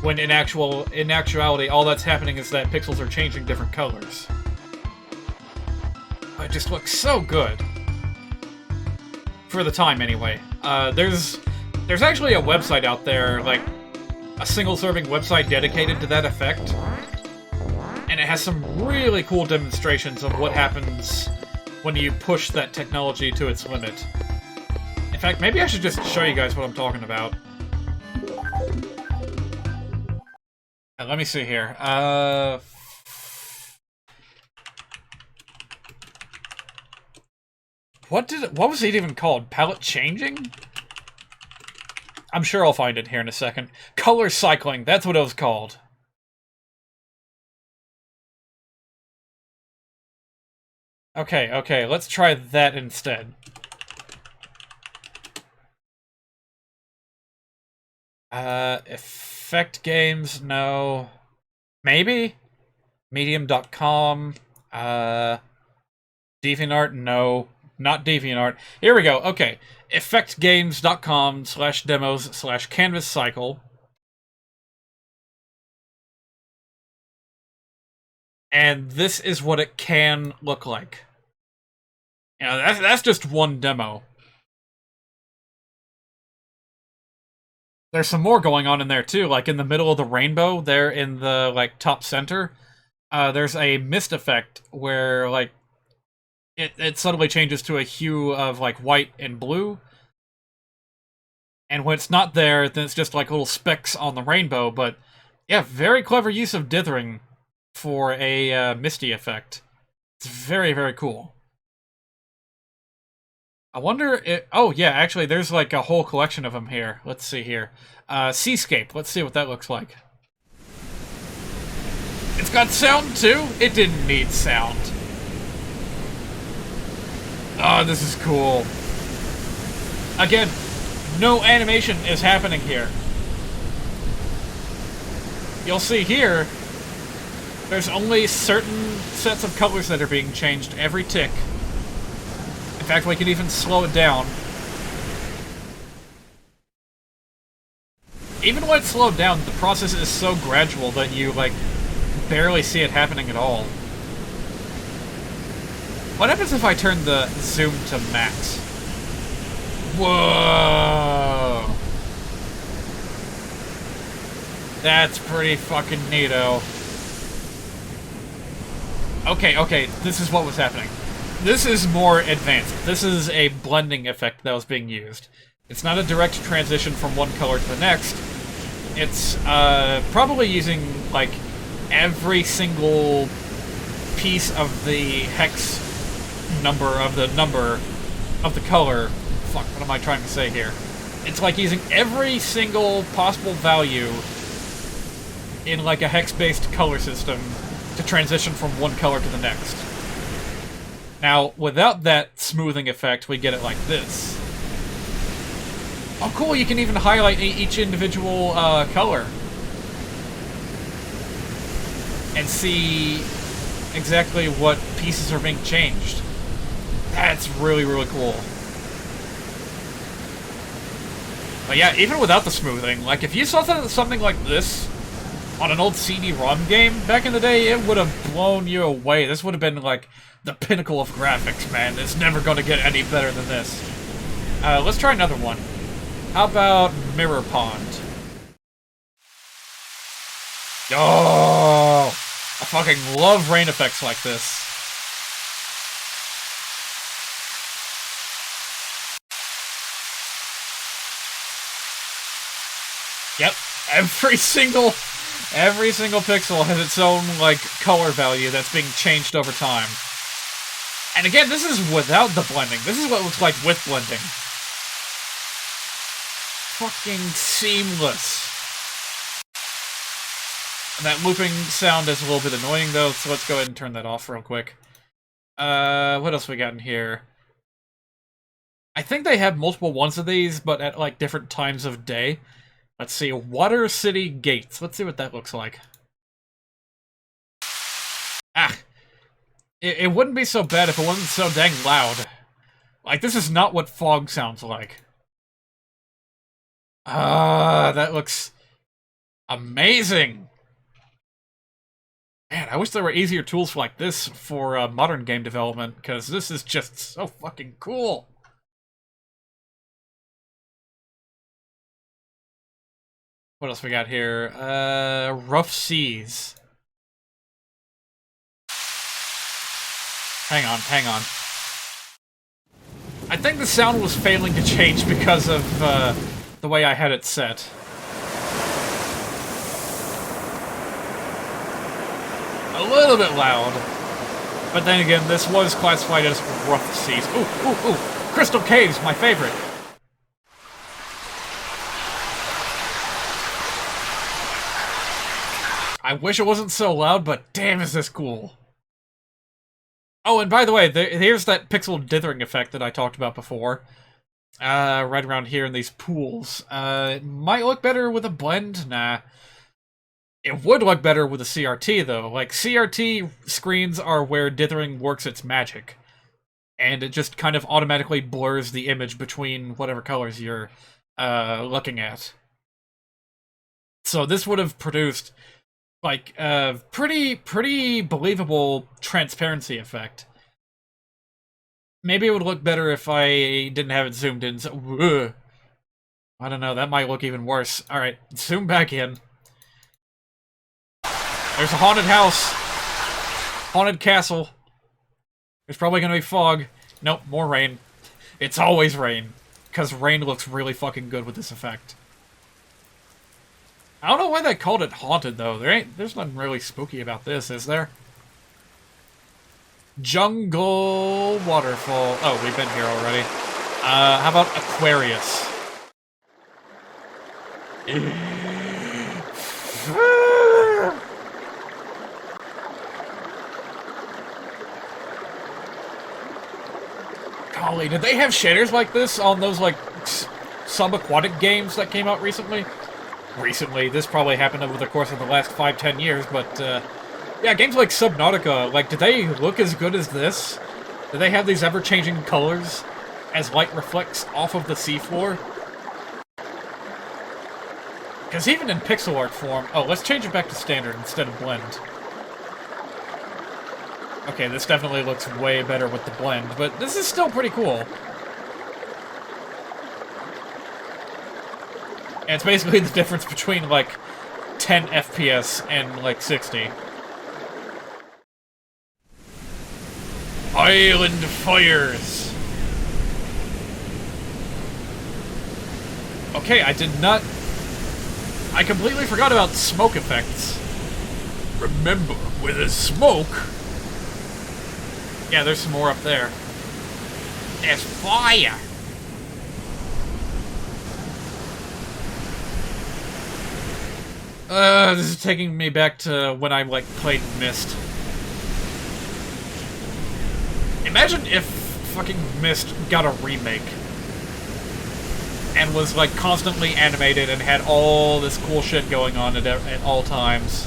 S1: When in actuality, all that's happening is that pixels are changing different colors. It just looks so good. For the time, anyway. There's actually a website out there, like, a single-serving website dedicated to that effect. And it has some really cool demonstrations of what happens when you push that technology to its limit. In fact, maybe I should just show you guys what I'm talking about. Let me see here. What was it even called? Palette changing? I'm sure I'll find it here in a second. Color cycling, that's what it was called. Okay, let's try that instead. Effect games, no. Maybe? Medium.com, DeviantArt, no. Not DeviantArt. Here we go, okay. effectgames.com/demos/canvas-cycle. And this is what it can look like. You know, that's just one demo. There's some more going on in there too, like in the middle of the rainbow, there in the like top center. There's a mist effect where like it suddenly changes to a hue of like white and blue. And when it's not there, then it's just like little specks on the rainbow. But yeah, very clever use of dithering for a misty effect. It's very, very cool. I wonder if... Oh, yeah, actually, there's like a whole collection of them here. Let's see here. Seascape. Let's see what that looks like. It's got sound, too? It didn't need sound. Oh, this is cool. Again, no animation is happening here. You'll see here, there's only certain sets of colors that are being changed every tick. In fact, we can even slow it down. Even when it's slowed down, the process is so gradual that you, like, barely see it happening at all. What happens if I turn the zoom to max? Whoa! That's pretty fucking neato. Okay, this is what was happening. This is more advanced. This is a blending effect that was being used. It's not a direct transition from one color to the next. It's probably using, like, every single piece of the hex number of the color. Fuck, what am I trying to say here? It's like using every single possible value in, like, a hex-based color system to transition from one color to the next. Now, without that smoothing effect, we get it like this. Oh, cool, you can even highlight each individual color. And see exactly what pieces are being changed. That's really, really cool. But yeah, even without the smoothing, like, if you saw something like this on an old CD-ROM game back in the day, it would have blown you away. This would have been, like, the pinnacle of graphics, man. It's never going to get any better than this. Let's try another one. How about Mirror Pond? Oh! I fucking love rain effects like this. Yep, every single pixel has its own, like, color value that's being changed over time. And again, this is without the blending. This is what it looks like with blending. Fucking seamless. And that looping sound is a little bit annoying, though, so let's go ahead and turn that off real quick. What else we got in here? I think they have multiple ones of these, but at, like, different times of day. Let's see, Water City Gates. Let's see what that looks like. Ah! It wouldn't be so bad if it wasn't so dang loud. Like, this is not what fog sounds like. That looks amazing! Man, I wish there were easier tools like this for modern game development, because this is just so fucking cool! What else we got here? Rough Seas. Hang on. I think the sound was failing to change because of the way I had it set. A little bit loud. But then again, this was classified as Rough Seas. Ooh! Crystal Caves, my favorite! I wish it wasn't so loud, but damn is this cool. Oh, and by the way, here's that pixel dithering effect that I talked about before. Right around here in these pools. It might look better with a blend? Nah. It would look better with a CRT, though. Like, CRT screens are where dithering works its magic. And it just kind of automatically blurs the image between whatever colors you're looking at. So this would have produced, like, a pretty believable transparency effect. Maybe it would look better if I didn't have it zoomed in. So, I don't know, that might look even worse. Alright, zoom back in. There's a haunted house. Haunted castle. There's probably gonna be fog. Nope, more rain. It's always rain. because rain looks really fucking good with this effect. I don't know why they called it haunted, though. There's nothing really spooky about this, is there? Jungle waterfall. Oh, we've been here already. How about Aquarius? Golly, did they have shaders like this on those, like, sub-aquatic games that came out recently? This probably happened over the course of the last 5-10 years, but, yeah, games like Subnautica, like, did they look as good as this? Do they have these ever-changing colors as light reflects off of the seafloor? Because even in pixel art form... Oh, let's change it back to standard instead of blend. Okay, this definitely looks way better with the blend, but this is still pretty cool. And it's basically the difference between, like, 10 FPS and, like, 60. Island Fires! Okay, I completely forgot about smoke effects. Remember, with the smoke... Yeah, there's some more up there. There's fire! This is taking me back to when I, like, played Myst. Imagine if fucking Myst got a remake. And was, like, constantly animated and had all this cool shit going on at all times.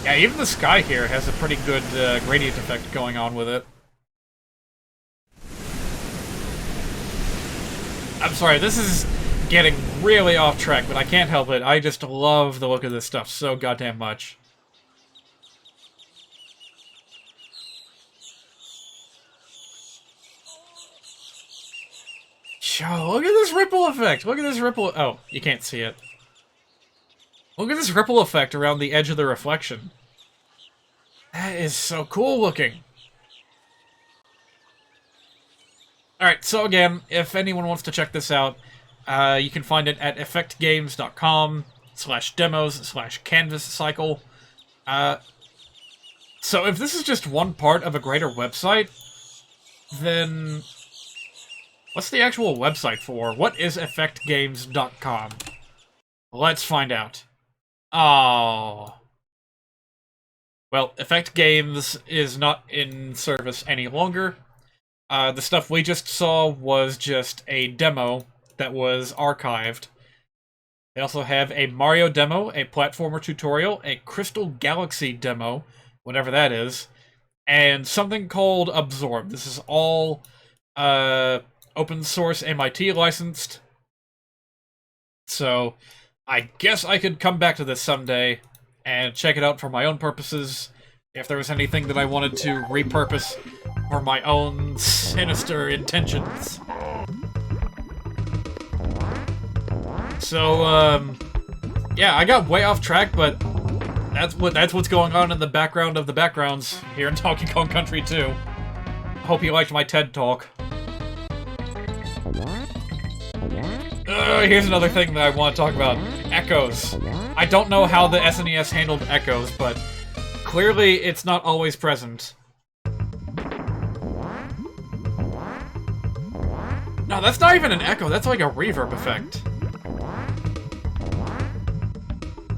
S1: Yeah, even the sky here has a pretty good gradient effect going on with it. I'm sorry, this is getting really off track, but I can't help it. I just love the look of this stuff so goddamn much. Yo, look at this ripple effect! Look at this ripple... Oh, you can't see it. Look at this ripple effect around the edge of the reflection. That is so cool looking. Alright, so again, if anyone wants to check this out, you can find it at effectgames.com/demos/canvas cycle. So if this is just one part of a greater website, then what's the actual website for? What is effectgames.com? Let's find out. Oh. Well, Effect Games is not in service any longer. The stuff we just saw was just a demo that was archived. They also have a Mario demo, a platformer tutorial, a Crystal Galaxy demo, whatever that is, and something called Absorb. This is all open source MIT licensed. So I guess I could come back to this someday and check it out for my own purposes if there was anything that I wanted to repurpose for my own sinister intentions. So, yeah, I got way off track, but that's what's going on in the background of the backgrounds here in Donkey Kong Country 2. Hope you liked my TED Talk. Here's another thing that I want to talk about. Echoes. I don't know how the SNES handled echoes, but clearly it's not always present. No, that's not even an echo, that's like a reverb effect.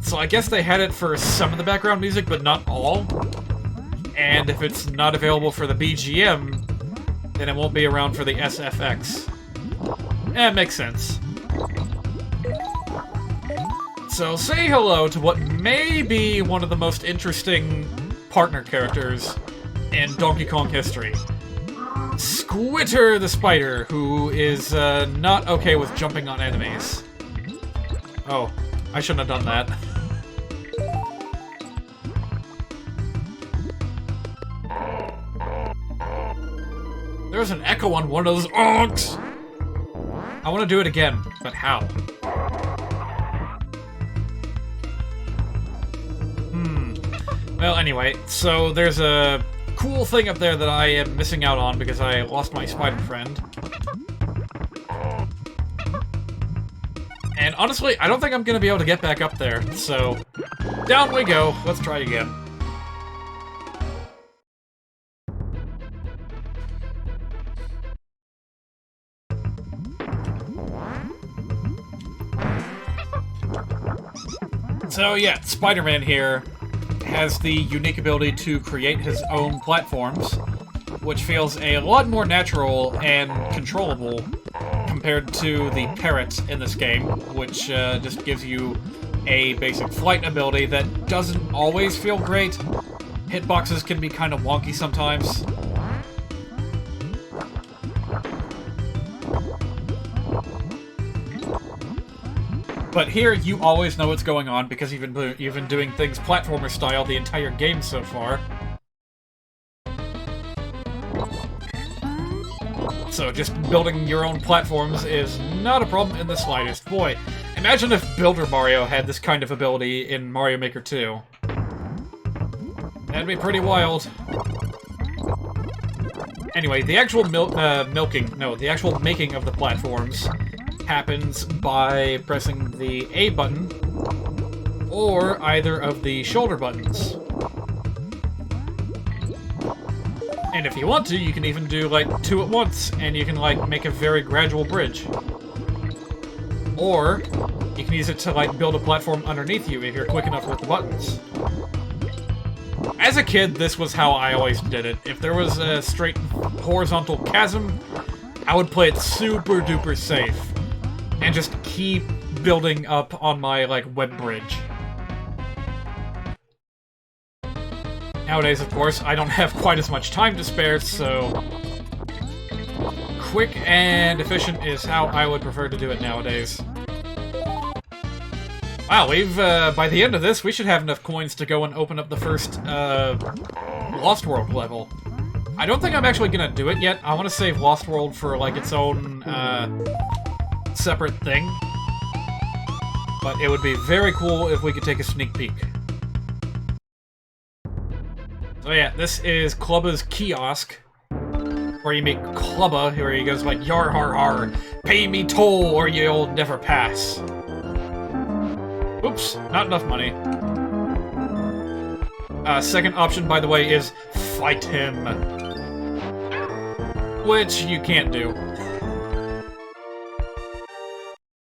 S1: So I guess they had it for some of the background music, but not all. And if it's not available for the BGM, then it won't be around for the SFX. It makes sense. So say hello to what may be one of the most interesting partner characters in Donkey Kong history. Squitter the Spider, who is not okay with jumping on enemies. Oh, I shouldn't have done that. There's an echo on one of those onks! I want to do it again, but how? Well, anyway, so there's a cool thing up there that I am missing out on because I lost my spider friend. And honestly, I don't think I'm gonna be able to get back up there, so down we go. Let's try again. So yeah, Spider-Man here has the unique ability to create his own platforms, which feels a lot more natural and controllable compared to the parrot in this game, which just gives you a basic flight ability that doesn't always feel great. Hitboxes can be kind of wonky sometimes. But here, you always know what's going on because you've been doing things platformer style the entire game so far. So just building your own platforms is not a problem in the slightest. Boy, imagine if Builder Mario had this kind of ability in Mario Maker 2. That'd be pretty wild. Anyway, the actual the actual making of the platforms happens by pressing the A button or either of the shoulder buttons. And if you want to, you can even do like 2 at once and you can like make a very gradual bridge. Or you can use it to like build a platform underneath you if you're quick enough with the buttons. As a kid, this was how I always did it. If there was a straight horizontal chasm, I would play it super duper safe and just keep building up on my, like, web bridge. Nowadays, of course, I don't have quite as much time to spare, so quick and efficient is how I would prefer to do it nowadays. Wow, we've, by the end of this, we should have enough coins to go and open up the first, Lost World level. I don't think I'm actually gonna do it yet. I want to save Lost World for, like, its own, separate thing. But it would be very cool if we could take a sneak peek. So yeah, this is Clubba's kiosk, where you meet Clubba, where he goes like, "Yar har har, pay me toll or you'll never pass." Oops, not enough money. Second option, by the way, is fight him. Which you can't do.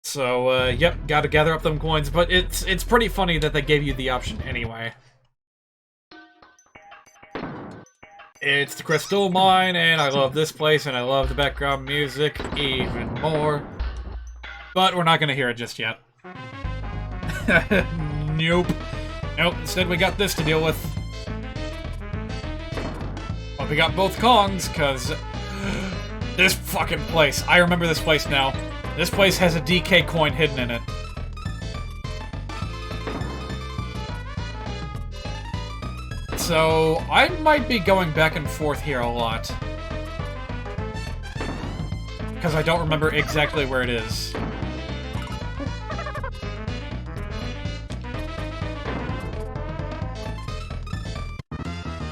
S1: So, yep, gotta gather up them coins, but it's pretty funny that they gave you the option anyway. It's the Crystal Mine, and I love this place, and I love the background music even more. But we're not gonna hear it just yet. Nope. Nope, instead we got this to deal with. But we got both Kongs, cause this fucking place. I remember this place now. This place has a DK coin hidden in it. So, I might be going back and forth here a lot. Because I don't remember exactly where it is.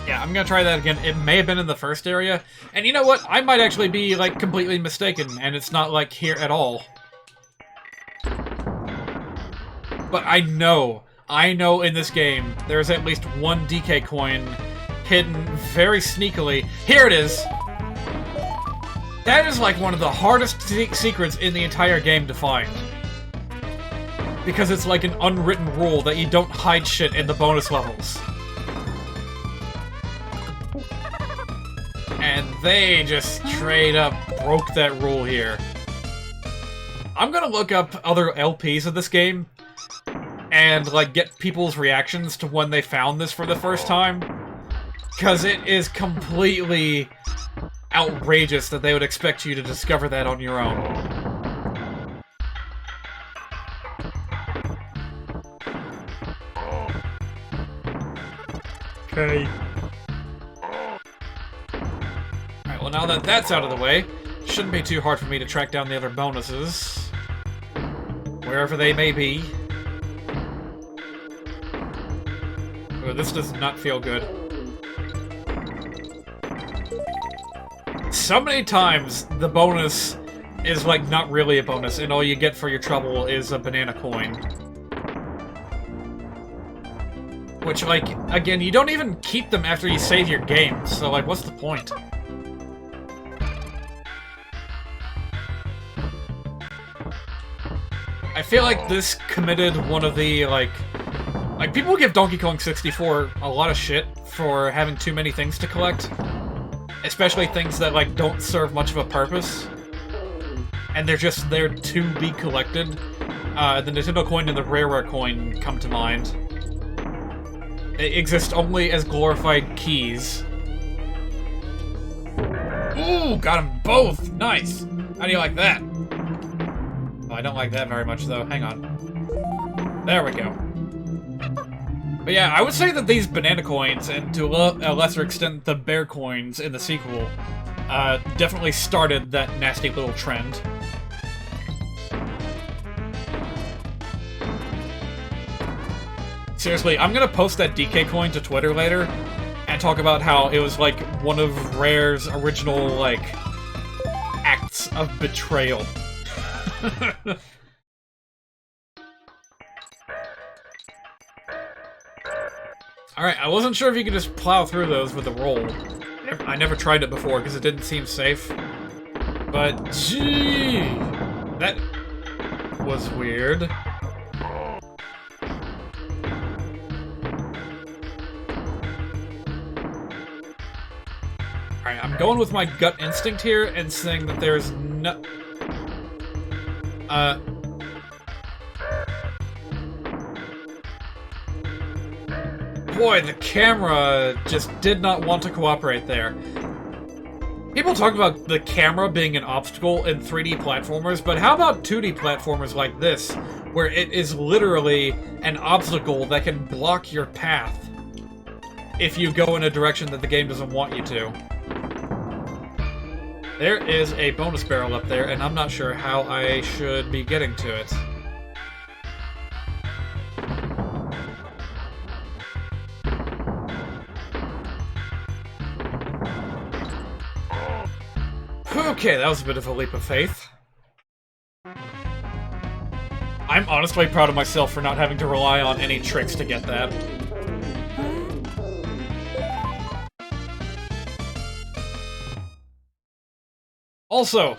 S1: Yeah, I'm gonna try that again. It may have been in the first area. And you know what? I might actually be, like, completely mistaken, and it's not, like, here at all. But I know in this game, there's at least one DK coin hidden very sneakily. Here it is! That is, like, one of the hardest secrets in the entire game to find. Because it's like an unwritten rule that you don't hide shit in the bonus levels. And they just straight up broke that rule here. I'm gonna look up other LPs of this game and, like, get people's reactions to when they found this for the first time. Because it is completely outrageous that they would expect you to discover that on your own. Okay. Alright, well now that that's out of the way, shouldn't be too hard for me to track down the other bonuses. Wherever they may be. this does not feel good. So many times, the bonus is, like, not really a bonus, and all you get for your trouble is a banana coin. Which, like, again, you don't even keep them after you save your game, so, like, what's the point? I feel like this committed one of the, like, people give Donkey Kong 64 a lot of shit for having too many things to collect. Especially things that, like, don't serve much of a purpose. And they're just there to be collected. The Nintendo coin and the Rare coin come to mind. They exist only as glorified keys. Ooh, got them both! Nice! How do you like that? Oh, I don't like that very much, though. Hang on. There we go. But yeah, I would say that these banana coins, and to a lesser extent the bear coins in the sequel, definitely started that nasty little trend. Seriously, I'm gonna post that DK coin to Twitter later, and talk about how it was, like, one of Rare's original, like, acts of betrayal. Alright, I wasn't sure if you could just plow through those with a roll. I never tried it before because it didn't seem safe. But, gee! That was weird. Alright, I'm going with my gut instinct here and saying that there's no... Boy, the camera just did not want to cooperate there. People talk about the camera being an obstacle in 3D platformers, but how about 2D platformers like this, where it is literally an obstacle that can block your path if you go in a direction that the game doesn't want you to. There is a bonus barrel up there, and I'm not sure how I should be getting to it. Okay, that was a bit of a leap of faith. I'm honestly proud of myself for not having to rely on any tricks to get that. Also,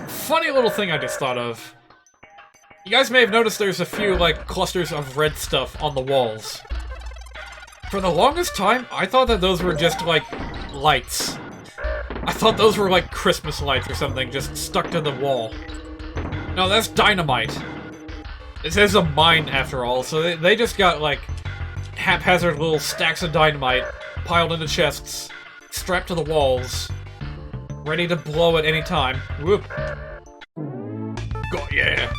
S1: funny little thing I just thought of. You guys may have noticed there's a few, like, clusters of red stuff on the walls. For the longest time, I thought that those were just, like, lights. I thought those were like Christmas lights or something, just stuck to the wall. No, that's dynamite. This is a mine, after all, so they just got, like, haphazard little stacks of dynamite piled into chests, strapped to the walls, ready to blow at any time. Whoop. God, yeah.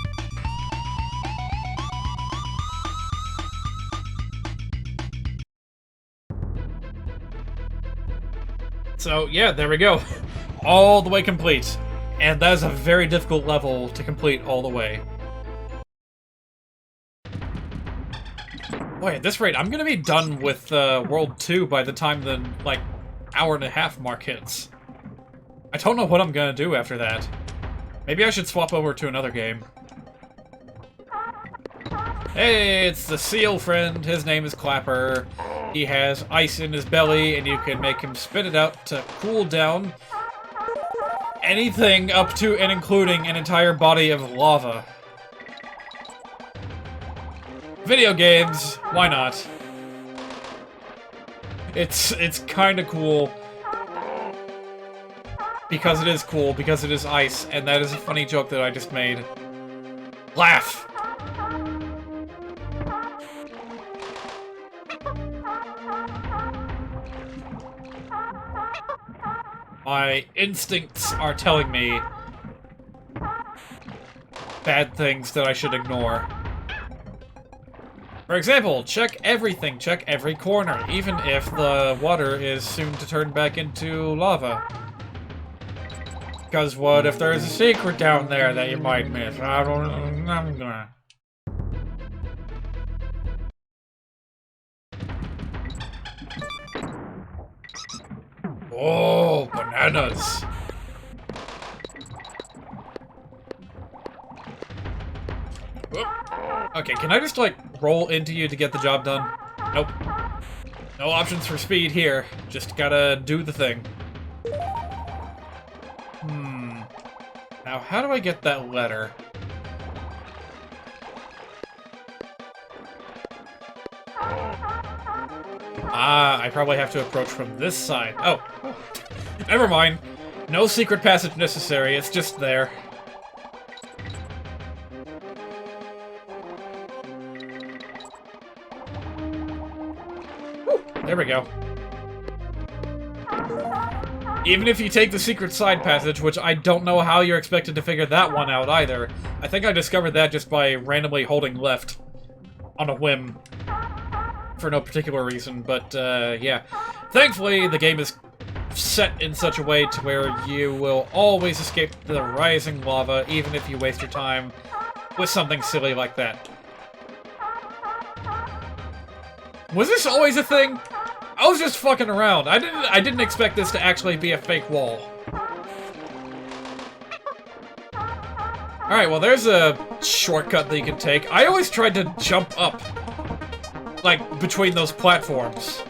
S1: So, yeah, there we go. All the way complete. And that is a very difficult level to complete all the way. Boy, at this rate, I'm gonna be done with World 2 by the time the, like, hour-and-a-half mark hits. I don't know what I'm gonna do after that. Maybe I should swap over to another game. Hey, it's the seal friend. His name is Clapper. He has ice in his belly, and you can make him spit it out to cool down anything up to and including an entire body of lava. Video games, why not? It's kinda cool. Because it is cool, because it is ice, and that is a funny joke that I just made. Laugh! My instincts are telling me bad things that I should ignore. For example, check everything, check every corner, even if the water is soon to turn back into lava. Because what if there's a secret down there that you might miss? I don't know. Oh, bananas. Okay, can I just, like, roll into you to get the job done? Nope. No options for speed here. Just gotta do the thing. Now, how do I get that letter? Ah, I probably have to approach from this side. Oh. Never mind. No secret passage necessary, it's just there. There we go. Even if you take the secret side passage, which I don't know how you're expected to figure that one out either. I think I discovered that just by randomly holding left on a whim. For no particular reason, but yeah. Thankfully, the game is set in such a way to where you will always escape the rising lava, even if you waste your time with something silly like that. Was this always a thing? I was just fucking around. I didn't expect this to actually be a fake wall. Alright, well there's a shortcut that you can take. I always tried to jump up. Like, between those platforms.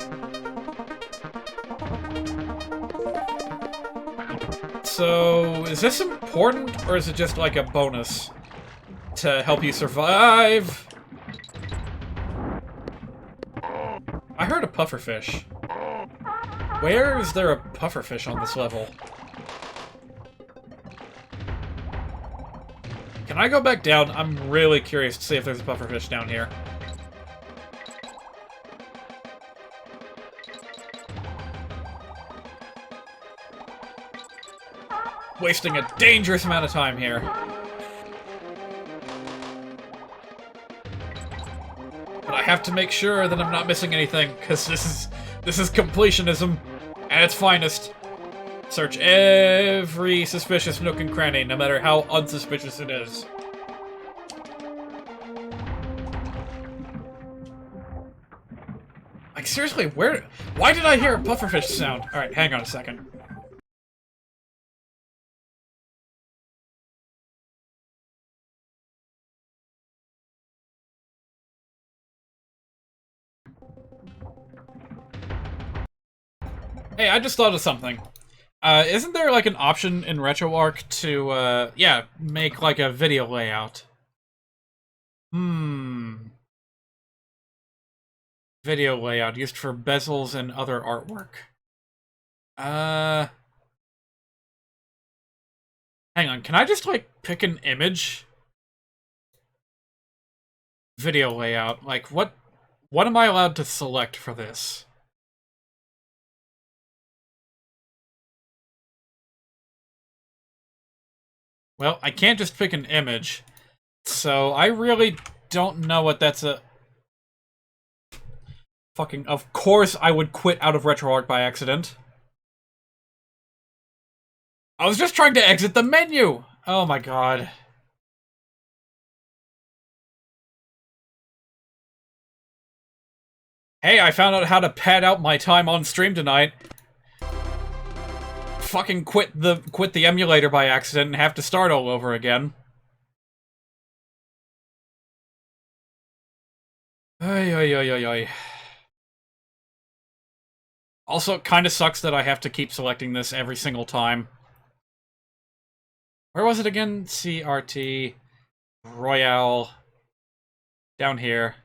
S1: So, is this important, or is it just like a bonus to help you survive? I heard a pufferfish. Where is there a pufferfish on this level? Can I go back down? I'm really curious to see if there's a pufferfish down here. Wasting a dangerous amount of time here. But I have to make sure that I'm not missing anything, because this is completionism at its finest. Search every suspicious nook and cranny, no matter how unsuspicious it is. Like, seriously, why did I hear a pufferfish sound? Alright, hang on a second. Hey, I just thought of something. Isn't there, like, an option in RetroArch to, yeah, make, like, a video layout? Video layout used for bezels and other artwork. Hang on, can I just, like, pick an image? Video layout. Like, what am I allowed to select for this? Well, I can't just pick an image, so I really don't know what that's a... Fucking, of course I would quit out of RetroArch by accident. I was just trying to exit the menu! Oh my god. Hey, I found out how to pad out my time on stream tonight. Fucking quit the emulator by accident and have to start all over again. Ay, ay, ay, ay, ay. Also, it kinda sucks that I have to keep selecting this every single time. Where was it again? CRT Royale. Down here.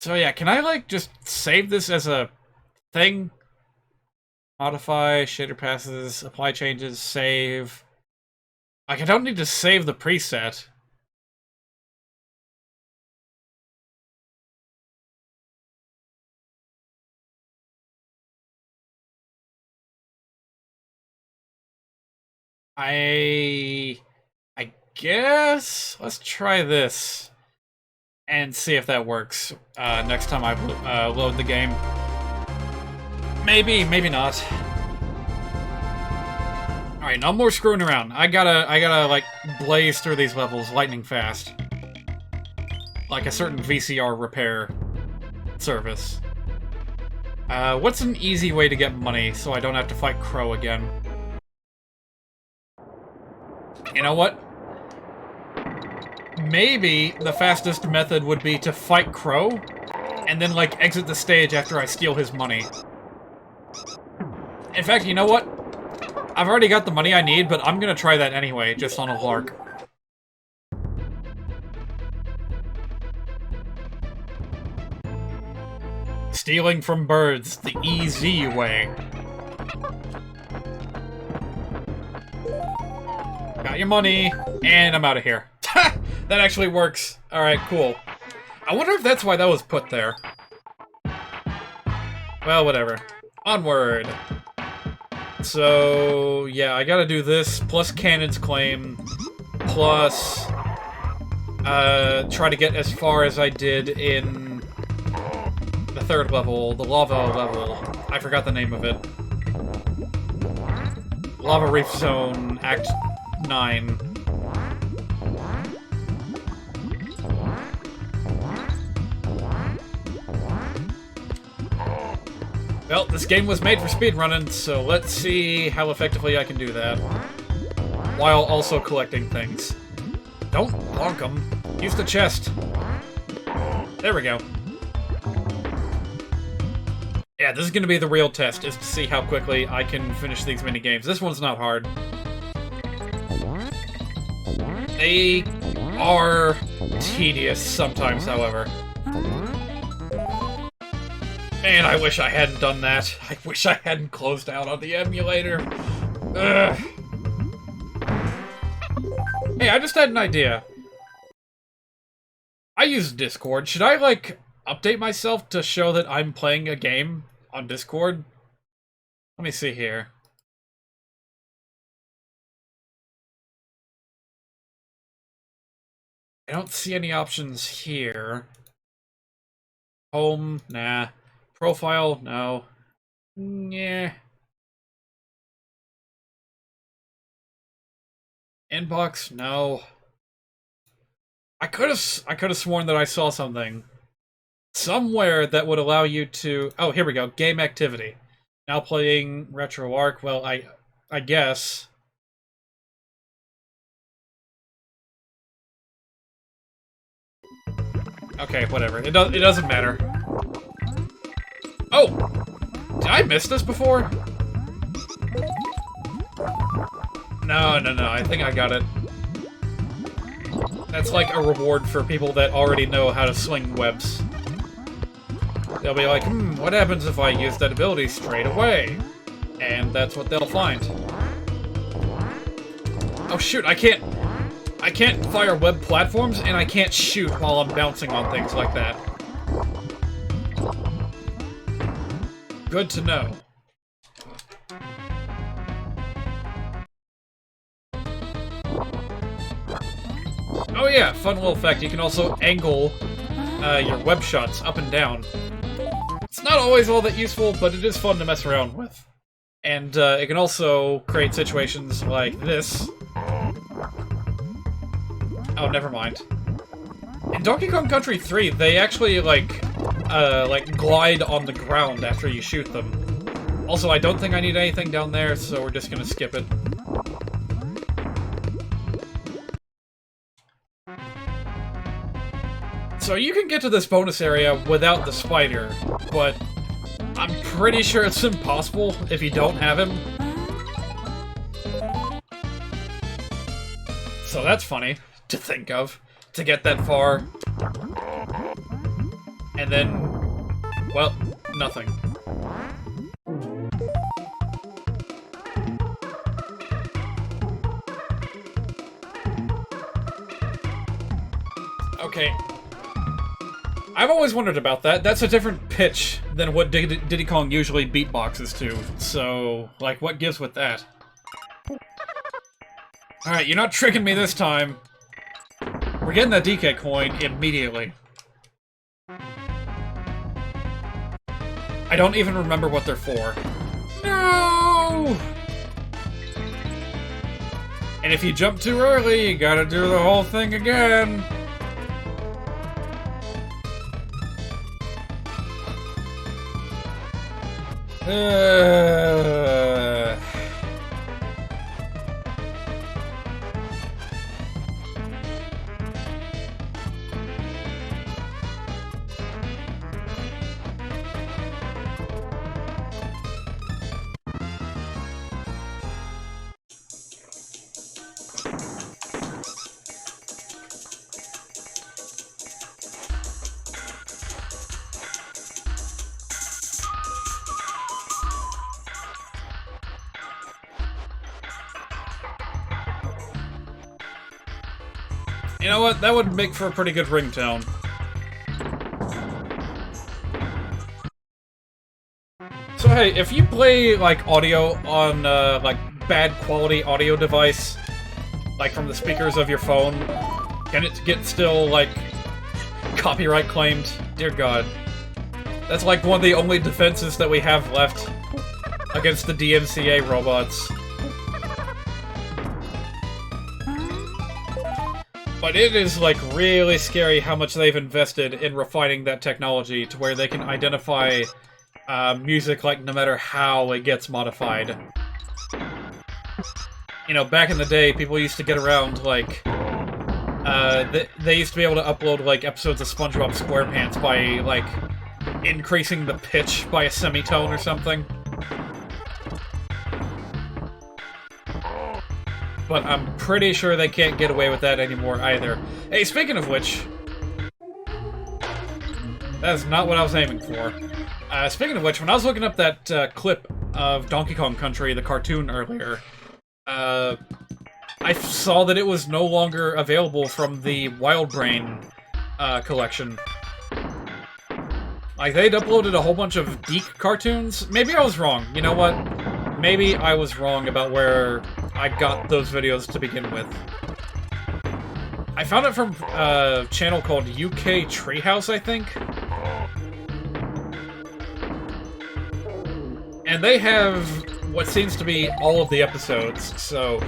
S1: So yeah, can I, like, just save this as a thing? Modify, shader passes, apply changes, save. Like, I don't need to save the preset. I guess let's try this and see if that works next time I load the game. Maybe, maybe not. All right, no more screwing around. I gotta like blaze through these levels lightning fast, like a certain VCR repair. service. What's an easy way to get money so I don't have to fight Crow again? You know what? Maybe the fastest method would be to fight Crow, and then, like, exit the stage after I steal his money. In fact, you know what? I've already got the money I need, but I'm gonna try that anyway, just on a lark. Stealing from birds, the easy way. Got your money, and I'm out of here. That actually works. Alright, cool. I wonder if that's why that was put there. Well, whatever. Onward. So, yeah, I gotta do this, plus Cannon's Claim, plus try to get as far as I did in the third level, the lava level. I forgot the name of it. Lava Reef Zone, Act 9. Well, this game was made for speedrunning, so let's see how effectively I can do that. While also collecting things. Don't bonk them. Use the chest. There we go. Yeah, this is gonna be the real test, is to see how quickly I can finish these minigames. This one's not hard. They are tedious sometimes, however. Man, I wish I hadn't done that. I wish I hadn't closed out on the emulator. Ugh. Hey, I just had an idea. I use Discord. Should I, like, update myself to show that I'm playing a game on Discord? Let me see here. I don't see any options here. Home, nah. Profile, no. Yeah. Inbox, no. I could have sworn that I saw something somewhere that would allow you to. Oh, here we go. Game activity. Now playing RetroArch. Well, I guess. Okay, whatever. It doesn't matter. Oh! Did I miss this before? No, I think I got it. That's like a reward for people that already know how to swing webs. They'll be like, what happens if I use that ability straight away? And that's what they'll find. Oh shoot, I can't fire web platforms, and I can't shoot while I'm bouncing on things like that. Good to know. Oh yeah, fun little fact, you can also angle your web shots up and down. It's not always all that useful, but it is fun to mess around with. And it can also create situations like this. Oh, never mind. In Donkey Kong Country 3, they actually, like glide on the ground after you shoot them. Also, I don't think I need anything down there, so we're just gonna skip it. So you can get to this bonus area without the spider, but I'm pretty sure it's impossible if you don't have him. So that's funny to think of, to get that far. And then, well, nothing. Okay. I've always wondered about that. That's a different pitch than what Diddy Kong usually beatboxes to. So, like, what gives with that? Alright, you're not tricking me this time. We're getting that DK coin immediately. I don't even remember what they're for. No! And if you jump too early, you gotta do the whole thing again. You know what? That would make for a pretty good ringtone. So hey, if you play, like, audio on, like, bad quality audio device, like from the speakers of your phone, can it get still, like, copyright claimed? Dear God. That's like one of the only defenses that we have left against the DMCA robots. But it is, like, really scary how much they've invested in refining that technology to where they can identify music, like, no matter how it gets modified. You know, back in the day, people used to get around, like, they used to be able to upload, like, episodes of SpongeBob SquarePants by, like, increasing the pitch by a semitone or something. But I'm pretty sure they can't get away with that anymore either. Hey, speaking of which... That is not what I was aiming for. Speaking of which, when I was looking up that clip of Donkey Kong Country, the cartoon, earlier, I saw that it was no longer available from the Wild Brain collection. Like, they'd uploaded a whole bunch of Deke cartoons. Maybe I was wrong. You know what? Maybe I was wrong about where I got those videos to begin with. I found it from a channel called UK Treehouse, I think. And they have what seems to be all of the episodes, so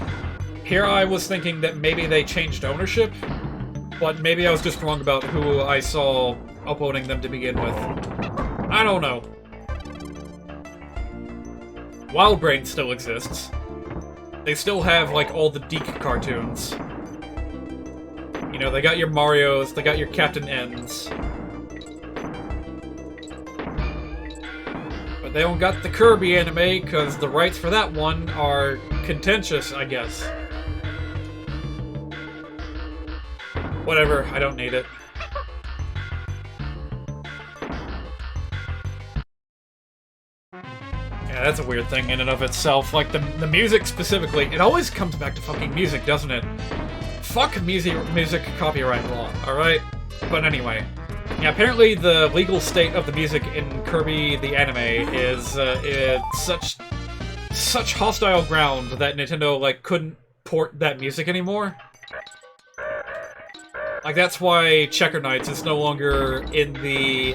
S1: here I was thinking that maybe they changed ownership, but maybe I was just wrong about who I saw uploading them to begin with. I don't know. Wild Brain still exists. They still have, like, all the Deke cartoons. You know, they got your Marios, they got your Captain N's. But they don't got the Kirby anime, because the rights for that one are contentious, I guess. Whatever, I don't need it. Yeah, that's a weird thing in and of itself. Like, the music specifically, it always comes back to fucking music, doesn't it? Fuck music copyright law, alright? But anyway. Yeah, apparently the legal state of the music in Kirby the anime is, it's such hostile ground that Nintendo, like, couldn't port that music anymore. Like, that's why Checker Knights is no longer in the,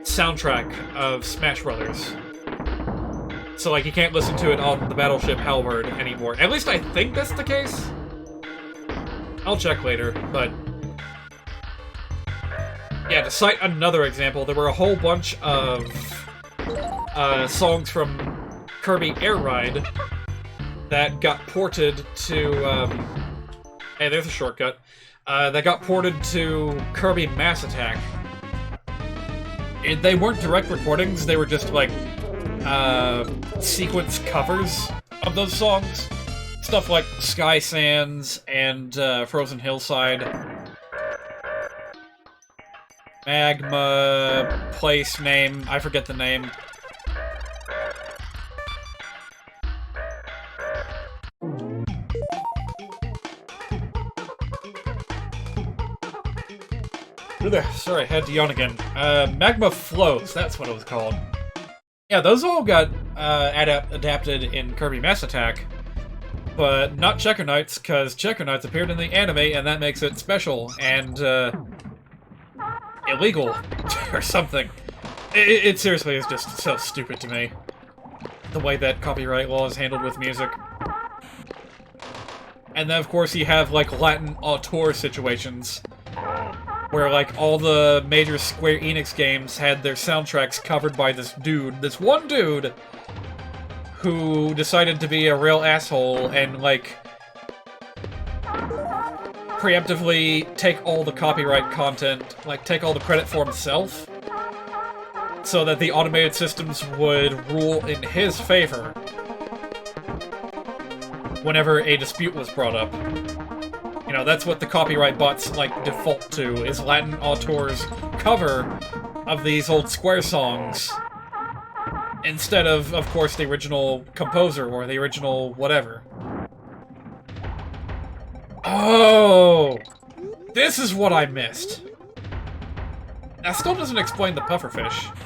S1: soundtrack of Smash Brothers. So, like, you can't listen to it on the Battleship Halberd anymore. At least I think that's the case. I'll check later, but... Yeah, to cite another example, there were a whole bunch of songs from Kirby Air Ride that got ported to... Hey, there's a shortcut. That got ported to Kirby Mass Attack. They weren't direct recordings, they were just, like, sequence covers of those songs. Stuff like Sky Sands and Frozen Hillside. Magma... place name, I forget the name. Sorry, I had to yawn again. Magma Flows, that's what it was called. Yeah, those all got adapted in Kirby Mass Attack, but not Checker Knights, because Checker Knights appeared in the anime, and that makes it special and illegal or something. It seriously is just so stupid to me, the way that copyright law is handled with music. And then, of course, you have, like, Latin auteur situations. where, like, all the major Square Enix games had their soundtracks covered by this dude, this one dude, who decided to be a real asshole and, like, preemptively take all the copyright content, like, take all the credit for himself, so that the automated systems would rule in his favor whenever a dispute was brought up. You know, that's what the copyright bots, like, default to, is Latin auteurs' cover of these old Square songs, instead of course, the original composer or the original whatever. Oh! This is what I missed. That still doesn't explain the pufferfish.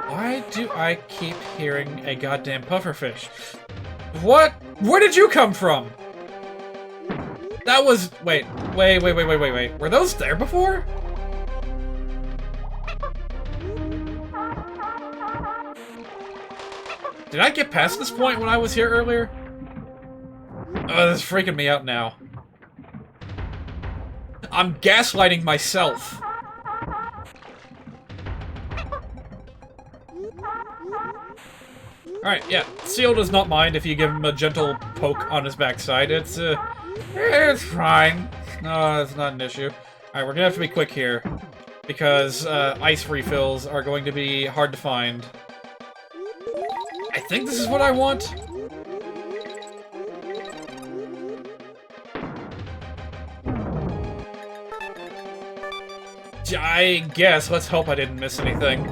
S1: Why do I keep hearing a goddamn pufferfish? What? Where did you come from? That was... Wait. Were those there before? Did I get past this point when I was here earlier? Oh, this is freaking me out now. I'm gaslighting myself. Alright, yeah. Seal does not mind if you give him a gentle poke on his backside. It's fine. No, it's not an issue. Alright, we're gonna have to be quick here, because ice refills are going to be hard to find. I think this is what I want. I guess. Let's hope I didn't miss anything.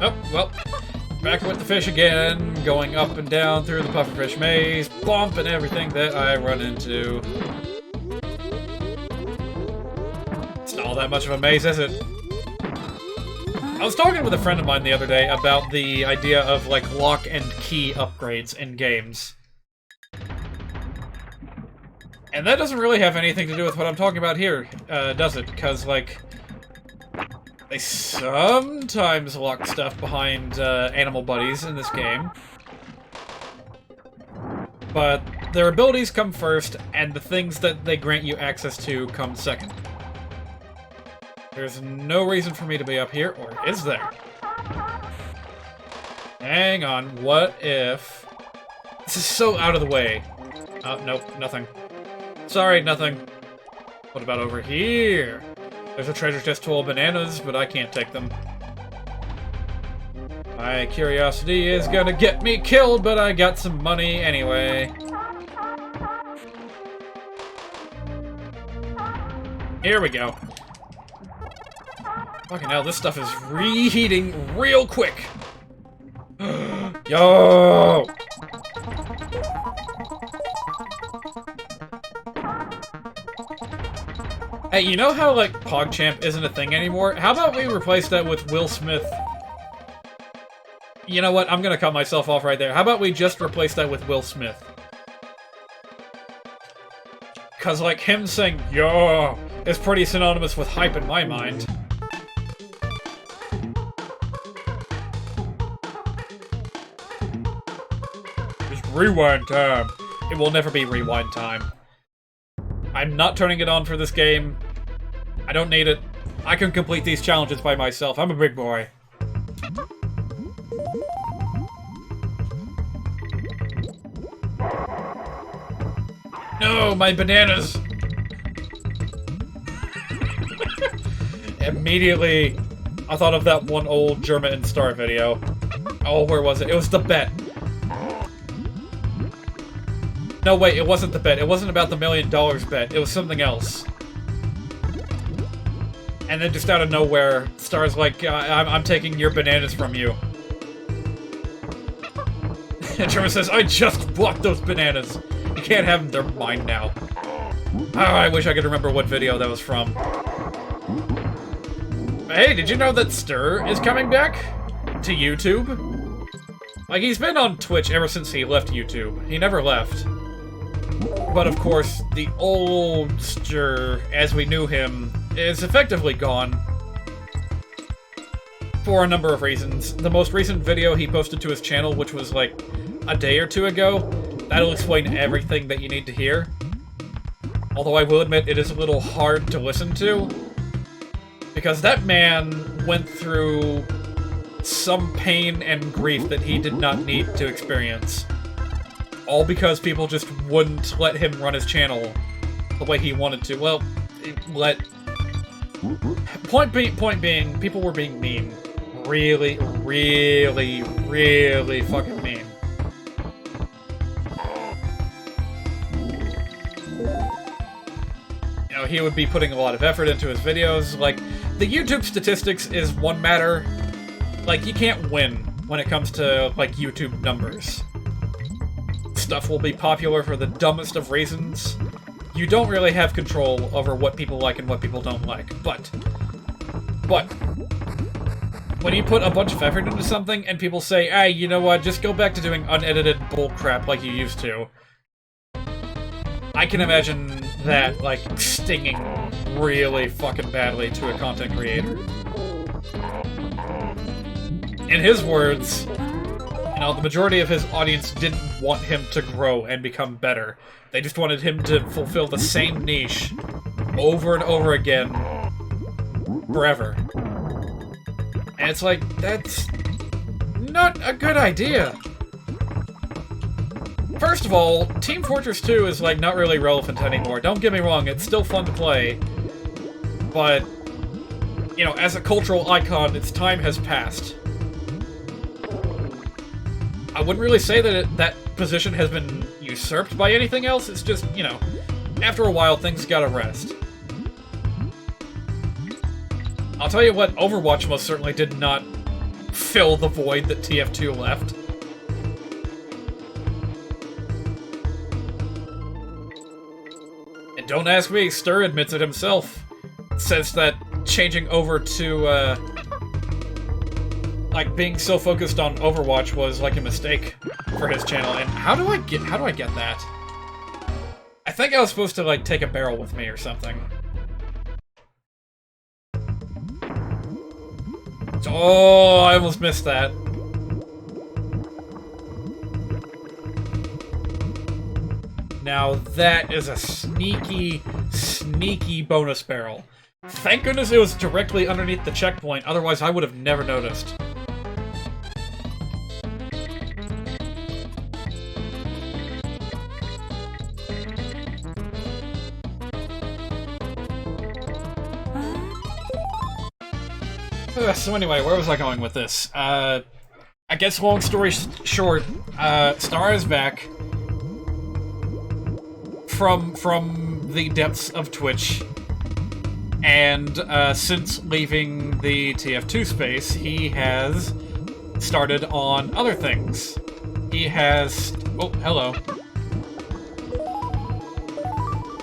S1: Oh, well. Back with the fish again, going up and down through the pufferfish maze, bumping everything that I run into. It's not all that much of a maze, is it? I was talking with a friend of mine the other day about the idea of, like, lock and key upgrades in games. And that doesn't really have anything to do with what I'm talking about here, does it? Because, like, they sometimes lock stuff behind animal buddies in this game. But their abilities come first, and the things that they grant you access to come second. There's no reason for me to be up here, or is there? Hang on, what if... This is so out of the way. Oh, nope, nothing. Sorry, nothing. What about over here? There's a treasure chest full of bananas, but I can't take them. My curiosity is gonna get me killed, but I got some money anyway. Here we go. Fucking hell, this stuff is reheating real quick. Yo! Hey, you know how, like, PogChamp isn't a thing anymore? How about we replace that with Will Smith? You know what? I'm gonna cut myself off right there. How about we just replace that with Will Smith? Cause, like, him saying, yo, is pretty synonymous with hype in my mind. It's rewind time. It will never be rewind time. I'm not turning it on for this game. I don't need it. I can complete these challenges by myself. I'm a big boy. No, my bananas! Immediately, I thought of that one old Germa and Star video. Oh, where was it? It was the bet. No, wait, it wasn't the bet. It wasn't about the $1 million bet. It was something else. And then just out of nowhere, Star's like, I'm taking your bananas from you. And Trevor says, I just bought those bananas. You can't have them, they're mine now. Oh, I wish I could remember what video that was from. Hey, did you know that Stir is coming back to YouTube? Like, he's been on Twitch ever since he left YouTube. He never left. But of course, the oldster, as we knew him, is effectively gone. For a number of reasons. The most recent video he posted to his channel, which was like a day or two ago, that'll explain everything that you need to hear. Although I will admit it is a little hard to listen to, because that man went through some pain and grief that he did not need to experience. All because people just wouldn't let him run his channel the way he wanted to. Well, point being, people were being mean. Really, really, really fucking mean. You know, he would be putting a lot of effort into his videos. Like, the YouTube statistics is one matter. Like, you can't win when it comes to, like, YouTube numbers. Stuff will be popular for the dumbest of reasons. You don't really have control over what people like and what people don't like. But, when you put a bunch of effort into something and people say, hey, you know what, just go back to doing unedited bullcrap like you used to, I can imagine that, like, stinging really fucking badly to a content creator. In his words, you know, the majority of his audience didn't want him to grow and become better. They just wanted him to fulfill the same niche over and over again forever. And it's like, that's not a good idea. First of all, Team Fortress 2 is, like, not really relevant anymore. Don't get me wrong, it's still fun to play. But, you know, as a cultural icon, its time has passed. I wouldn't really say that that position has been usurped by anything else. It's just, you know, after a while, things gotta rest. I'll tell you what, Overwatch most certainly did not fill the void that TF2 left. And don't ask me, Stir admits it himself. Says that changing over to, like, being so focused on Overwatch was, like, a mistake for his channel. And how do I get that? I think I was supposed to, like, take a barrel with me or something. Oh, I almost missed that. Now that is a sneaky, sneaky bonus barrel. Thank goodness it was directly underneath the checkpoint, otherwise I would have never noticed. So anyway, where was I going with this? I guess long story short, Star is back from the depths of Twitch, and since leaving the TF2 space, he has started on other things. He has... Oh, hello.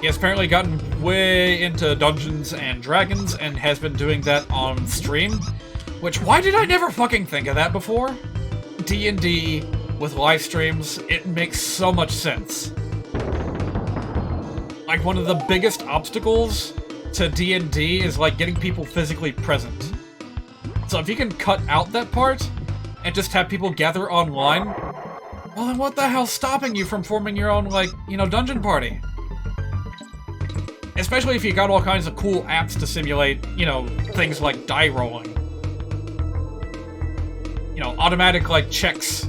S1: He has apparently gotten way into Dungeons and Dragons and has been doing that on stream. Which, why did I never fucking think of that before? D&D with live streams, it makes so much sense. Like, one of the biggest obstacles to D&D is, like, getting people physically present. So if you can cut out that part and just have people gather online, well then what the hell's stopping you from forming your own, like, you know, dungeon party? Especially if you got all kinds of cool apps to simulate, you know, things like die rolling. You know, automatic, like, checks.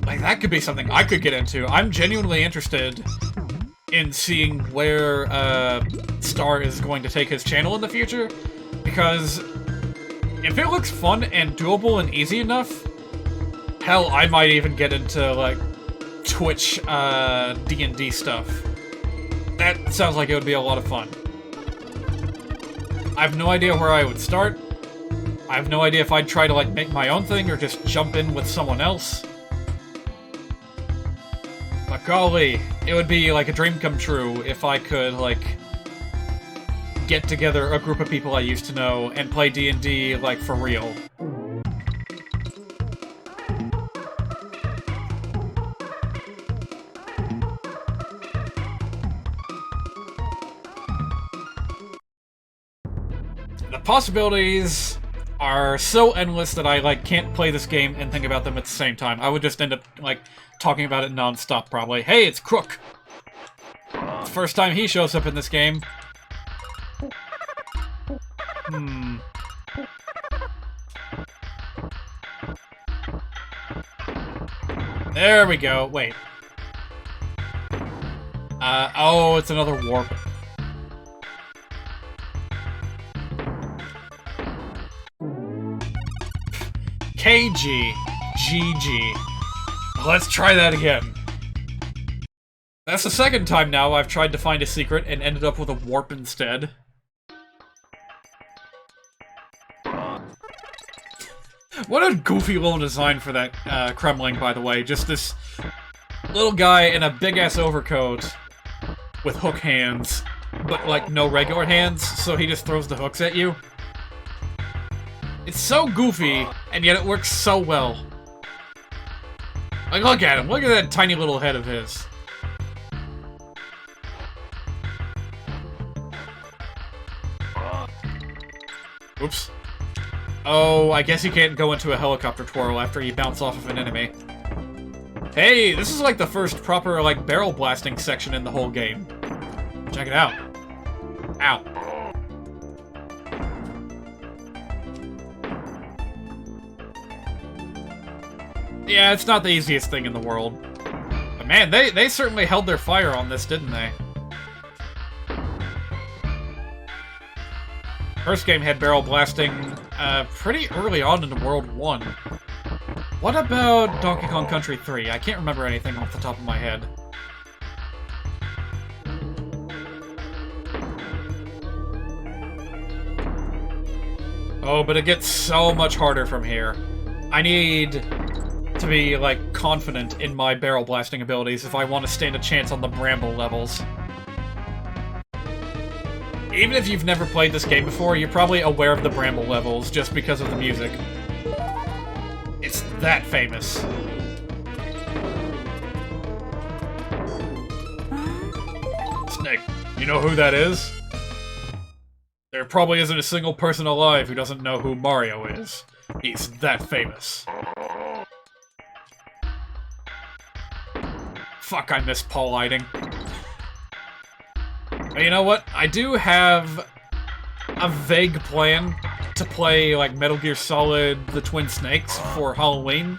S1: Like, that could be something I could get into. I'm genuinely interested in seeing where, Star is going to take his channel in the future. Because if it looks fun and doable and easy enough, hell, I might even get into, like, Twitch, D&D stuff. That sounds like it would be a lot of fun. I have no idea where I would start. I have no idea if I'd try to, like, make my own thing or just jump in with someone else. But golly, it would be, like, a dream come true if I could, like, get together a group of people I used to know and play D&D, like, for real. The possibilities are so endless that I, like, can't play this game and think about them at the same time. I would just end up, like, talking about it non-stop, probably. Hey, it's Crook! First time he shows up in this game. There we go. Wait. Oh, it's another warp. KG. GG. Let's try that again. That's the second time now I've tried to find a secret and ended up with a warp instead. What a goofy little design for that Kremling, by the way. Just this little guy in a big-ass overcoat with hook hands, but, like, no regular hands, so he just throws the hooks at you. It's so goofy, and yet it works so well. Like, look at him. Look at that tiny little head of his. Oops. Oh, I guess you can't go into a helicopter twirl after you bounce off of an enemy. Hey, this is like the first proper, like, barrel blasting section in the whole game. Check it out. Ow. Yeah, it's not the easiest thing in the world. But man, they certainly held their fire on this, didn't they? First game had barrel blasting pretty early on in the World 1. What about Donkey Kong Country 3? I can't remember anything off the top of my head. Oh, but it gets so much harder from here. I need to be, like, confident in my barrel blasting abilities if I want to stand a chance on the Bramble levels. Even if you've never played this game before, you're probably aware of the Bramble levels just because of the music. It's that famous. Snake, you know who that is? There probably isn't a single person alive who doesn't know who Mario is. He's that famous. Fuck, I miss Paul lighting. But you know what? I do have a vague plan to play, like, Metal Gear Solid The Twin Snakes for Halloween.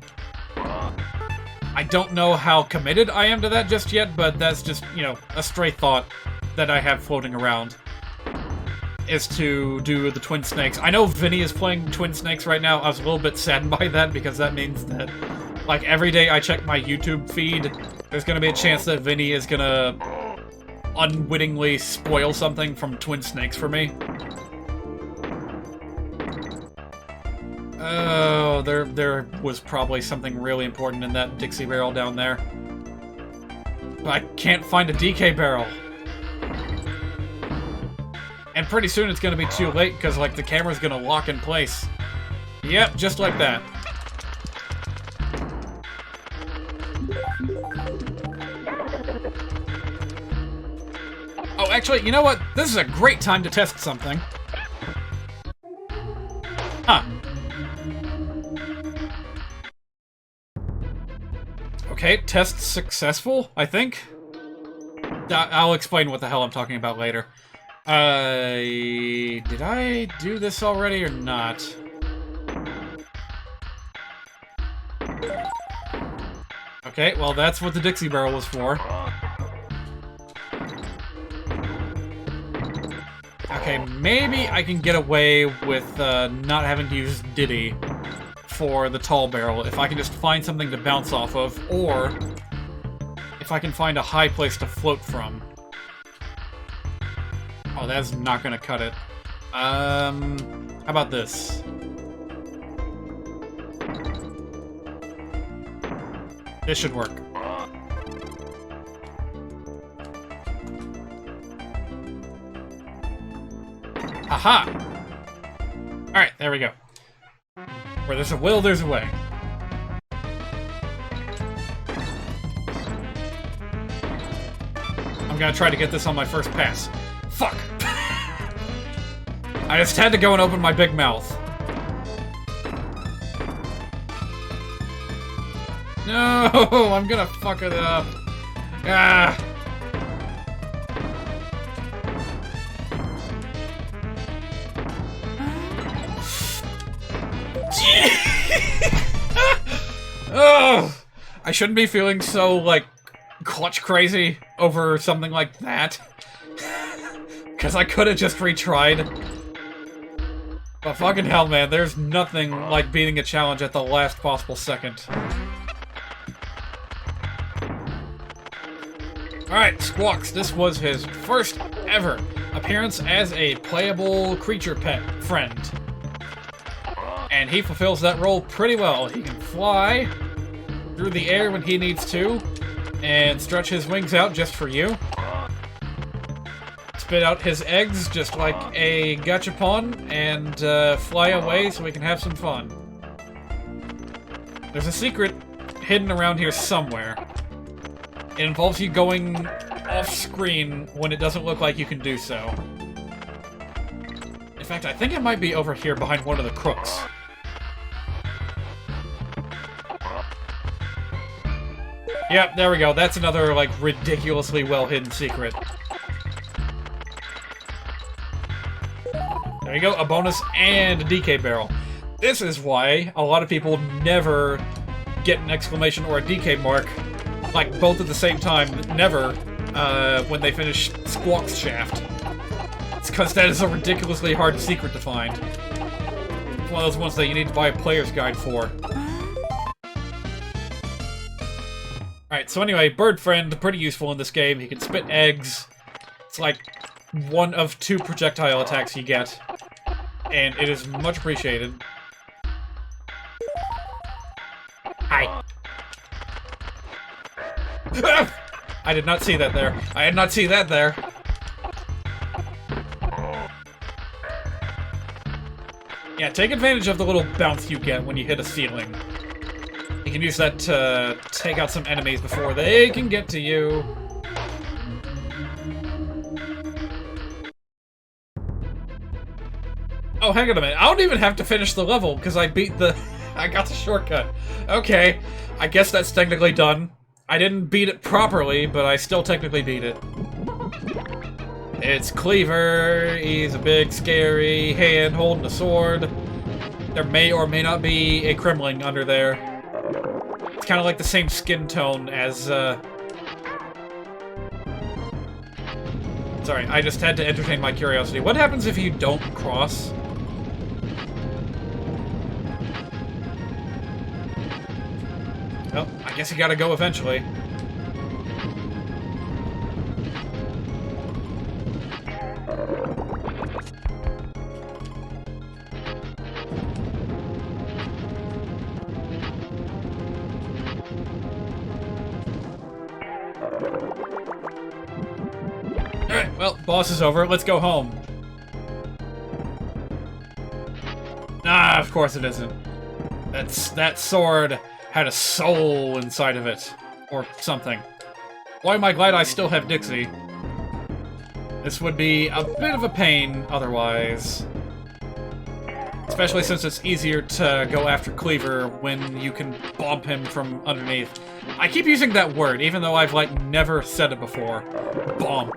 S1: I don't know how committed I am to that just yet, but that's just, you know, a stray thought that I have floating around. Is to do the Twin Snakes. I know Vinny is playing Twin Snakes right now. I was a little bit saddened by that, because that means that, like, every day I check my YouTube feed, there's gonna be a chance that Vinny is gonna unwittingly spoil something from Twin Snakes for me. Oh, there was probably something really important in that Dixie barrel down there. But I can't find a DK barrel. And pretty soon it's gonna be too late, because, like, the camera's gonna lock in place. Yep, just like that. Oh, actually, you know what? This is a great time to test something. Huh. Okay, test successful, I think. I'll explain what the hell I'm talking about later. Did I do this already or not? Okay, well, that's what the Dixie barrel was for. Okay, maybe I can get away with not having to use Diddy for the tall barrel if I can just find something to bounce off of, or if I can find a high place to float from. Oh, that's not gonna cut it. How about this? This should work. Aha! Alright, there we go. Where there's a will, there's a way. I'm gonna try to get this on my first pass. Fuck! I just had to go and open my big mouth. No, I'm gonna fuck it up. Ah. Oh, I shouldn't be feeling so, like, clutch crazy over something like that. Because I could have just retried. But fucking hell, man, there's nothing like beating a challenge at the last possible second. Alright, Squawks, this was his first ever appearance as a playable creature pet friend. And he fulfills that role pretty well. He can fly through the air when he needs to, and stretch his wings out just for you. Spit out his eggs just like a gachapon, and fly away so we can have some fun. There's a secret hidden around here somewhere. It involves you going off-screen when it doesn't look like you can do so. In fact, I think it might be over here behind one of the crooks. Yep, there we go. That's another, like, ridiculously well-hidden secret. There you go, a bonus and a DK barrel. This is why a lot of people never get an exclamation or a DK mark, like, both at the same time, never, when they finish Squawk's Shaft. It's because that is a ridiculously hard secret to find. It's one of those ones that you need to buy a player's guide for. Alright, so anyway, Bird Friend, pretty useful in this game. He can spit eggs. It's like one of 2 projectile attacks you get. And it is much appreciated. Hi. I did not see that there. I did not see that there. Yeah, take advantage of the little bounce you get when you hit a ceiling. You can use that to take out some enemies before they can get to you. Oh, hang on a minute. I don't even have to finish the level, because I beat the... I got the shortcut. Okay, I guess that's technically done. I didn't beat it properly, but I still technically beat it. It's Cleaver. He's a big, scary hand holding a sword. There may or may not be a Kremling under there. It's kind of like the same skin tone as, Sorry, I just had to entertain my curiosity. What happens if you don't cross? Well, I guess you gotta go eventually. Alright, well, boss is over. Let's go home. Ah, of course it isn't. That sword had a soul inside of it. Or something. Why am I glad I still have Dixie? This would be a bit of a pain otherwise. Especially since it's easier to go after Cleaver when you can bomb him from underneath. I keep using that word, even though I've, like, never said it before. Bomb.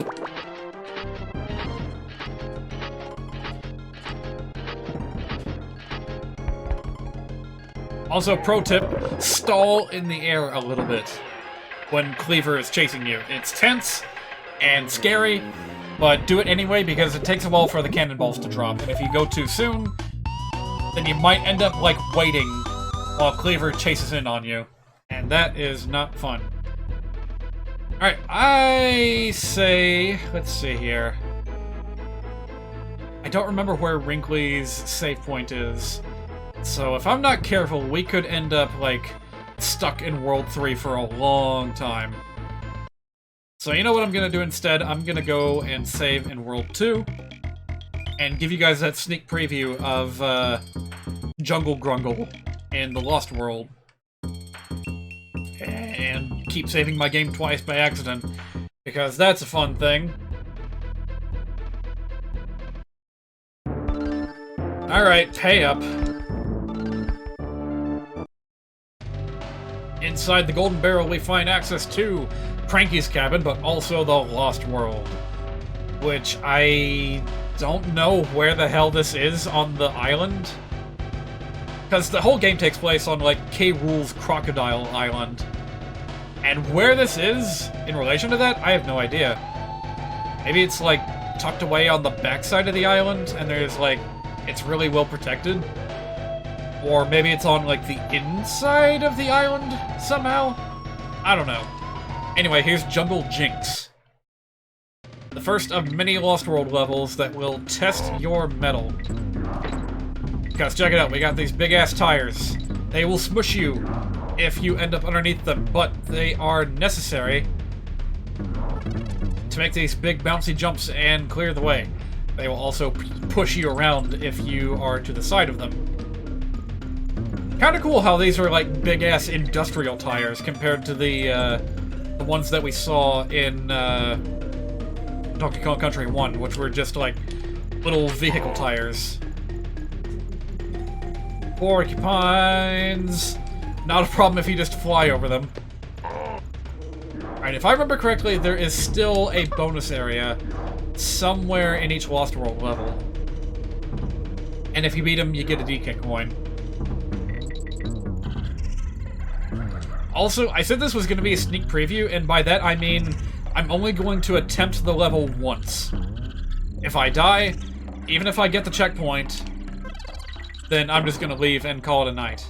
S1: Also, pro tip, stall in the air a little bit when Cleaver is chasing you. It's tense and scary, but do it anyway because it takes a while for the cannonballs to drop, and if you go too soon, then you might end up, like, waiting while Cleaver chases in on you, and that is not fun. Alright, I say... let's see here. I don't remember where Wrinkly's save point is. So if I'm not careful, we could end up, like, stuck in World 3 for a long time. So you know what I'm gonna do instead? I'm gonna go and save in World 2, and give you guys that sneak preview of, Jungle Grungle in the Lost World. And keep saving my game twice by accident, because that's a fun thing. Alright, pay up. Inside the Golden Barrel, we find access to Cranky's cabin, but also the Lost World. Which I don't know where the hell this is on the island. Because the whole game takes place on, like, K. Rool's Crocodile Island. And where this is, in relation to that, I have no idea. Maybe it's, like, tucked away on the backside of the island, and there's, like, it's really well protected. Or maybe it's on, like, the inside of the island, somehow? I don't know. Anyway, here's Jungle Jinx. The first of many Lost World levels that will test your mettle. Because check it out, we got these big-ass tires. They will smush you if you end up underneath them, but they are necessary to make these big bouncy jumps and clear the way. They will also push you around if you are to the side of them. Kinda cool how these are like big-ass industrial tires compared to the ones that we saw in Donkey Kong Country 1, which were just like little vehicle tires. Porcupines! Not a problem if you just fly over them. Alright, if I remember correctly, there is still a bonus area somewhere in each Lost World level. And if you beat them, you get a DK coin. Also, I said this was going to be a sneak preview, and by that I mean I'm only going to attempt the level once. If I die, even if I get the checkpoint, then I'm just going to leave and call it a night.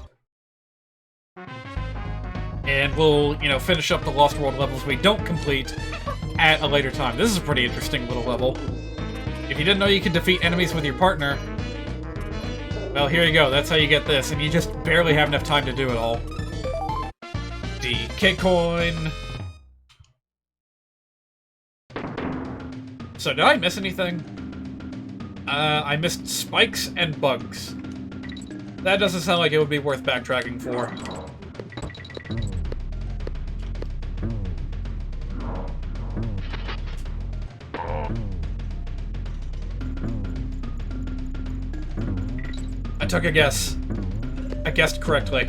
S1: And we'll, you know, finish up the Lost World levels we don't complete at a later time. This is a pretty interesting little level. If you didn't know you could defeat enemies with your partner, well, here you go. That's how you get this, and you just barely have enough time to do it all. DK coin. So, did I miss anything? I missed spikes and bugs. That doesn't sound like it would be worth backtracking for. I took a guess. I guessed correctly.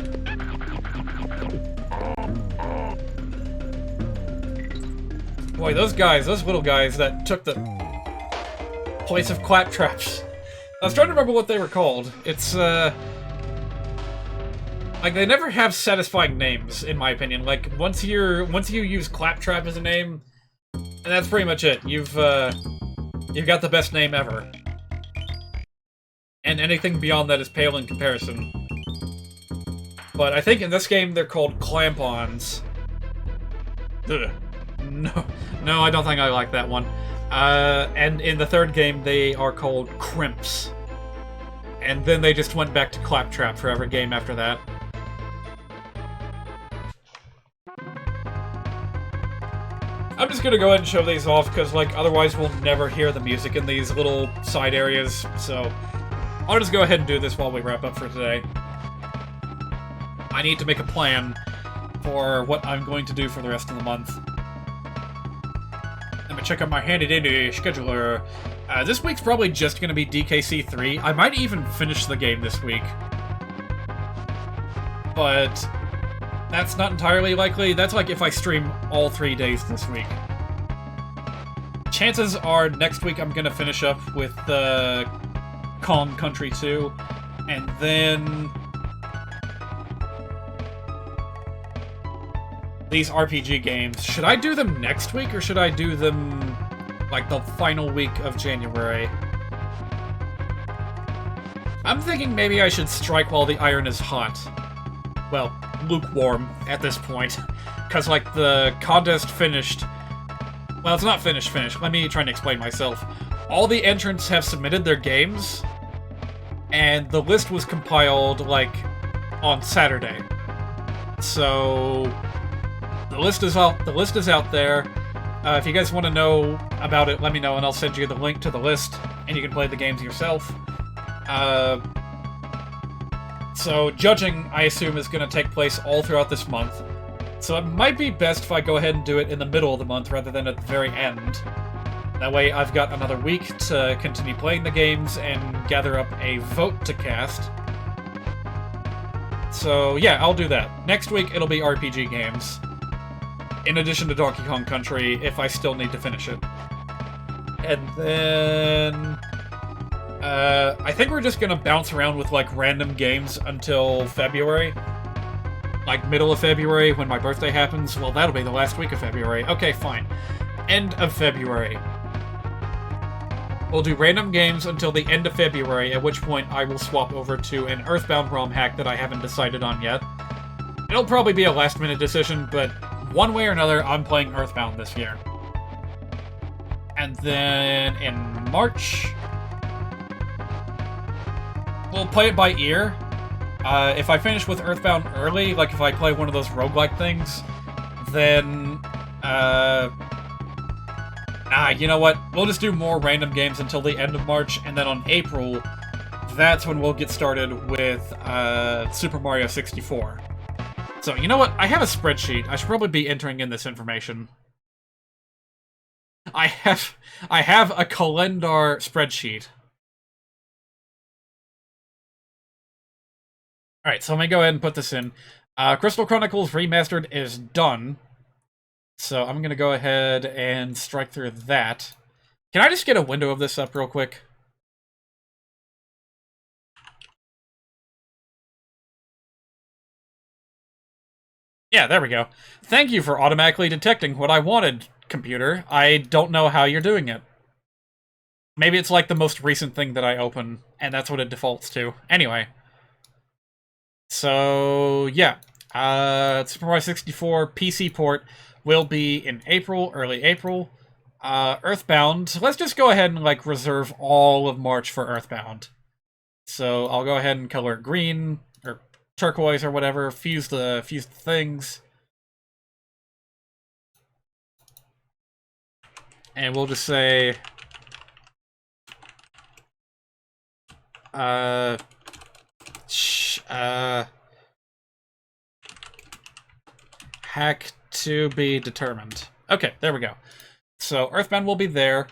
S1: Boy, those guys, those little guys that took the place of claptraps. I was trying to remember what they were called. It's, like, they never have satisfying names, in my opinion. Like, once you use claptrap as a name, and that's pretty much it. You've got the best name ever. And anything beyond that is pale in comparison. But I think in this game they're called clamp-ons. Ugh. No, I don't think I like that one. And in the third game, they are called crimps. And then they just went back to claptrap for every game after that. I'm just gonna go ahead and show these off, because, like, otherwise we'll never hear the music in these little side areas, so I'll just go ahead and do this while we wrap up for today. I need to make a plan for what I'm going to do for the rest of the month. Let me check out my handy-dandy scheduler. This week's probably just going to be DKC 3. I might even finish the game this week. But that's not entirely likely. That's like if I stream all 3 days this week. Chances are next week I'm going to finish up with Kong Country 2, and then these RPG games. Should I do them next week, or should I do them, like, the final week of January? I'm thinking maybe I should strike while the iron is hot. Well, lukewarm at this point. Because, like, the contest finished... Well, it's not finished. Let me try and explain myself. All the entrants have submitted their games, and the list was compiled, like, on Saturday. So... The list is out there. If you guys want to know about it, let me know, and I'll send you the link to the list, and you can play the games yourself. So judging, I assume, is going to take place all throughout this month. So it might be best if I go ahead and do it in the middle of the month rather than at the very end. That way I've got another week to continue playing the games and gather up a vote to cast. So yeah, I'll do that. Next week it'll be RPG games. In addition to Donkey Kong Country, if I still need to finish it. And then... I think we're just gonna bounce around with, like, random games until February. Like, middle of February, when my birthday happens. Well, that'll be the last week of February. Okay, fine. End of February. We'll do random games until the end of February, at which point I will swap over to an Earthbound ROM hack that I haven't decided on yet. It'll probably be a last-minute decision, but one way or another, I'm playing Earthbound this year. And then in March, we'll play it by ear. If I finish with Earthbound early, like if I play one of those roguelike things, then, you know what? We'll just do more random games until the end of March, and then on April, that's when we'll get started with Super Mario 64. So, you know what? I have a spreadsheet. I should probably be entering in this information. I have a calendar spreadsheet. Alright, so let me go ahead and put this in. Crystal Chronicles Remastered is done. So I'm gonna go ahead and strike through that. Can I just get a window of this up real quick? Yeah, there we go. Thank you for automatically detecting what I wanted, computer. I don't know how you're doing it. Maybe it's like the most recent thing that I open, and that's what it defaults to. Anyway. So, yeah. Super Mario 64 PC port will be in April, early April. Earthbound, let's just go ahead and, like, reserve all of March for Earthbound. So, I'll go ahead and color it green, or turquoise or whatever, fuse the things. And we'll just say... hack to be determined. Okay, there we go. So, Earthbound will be there.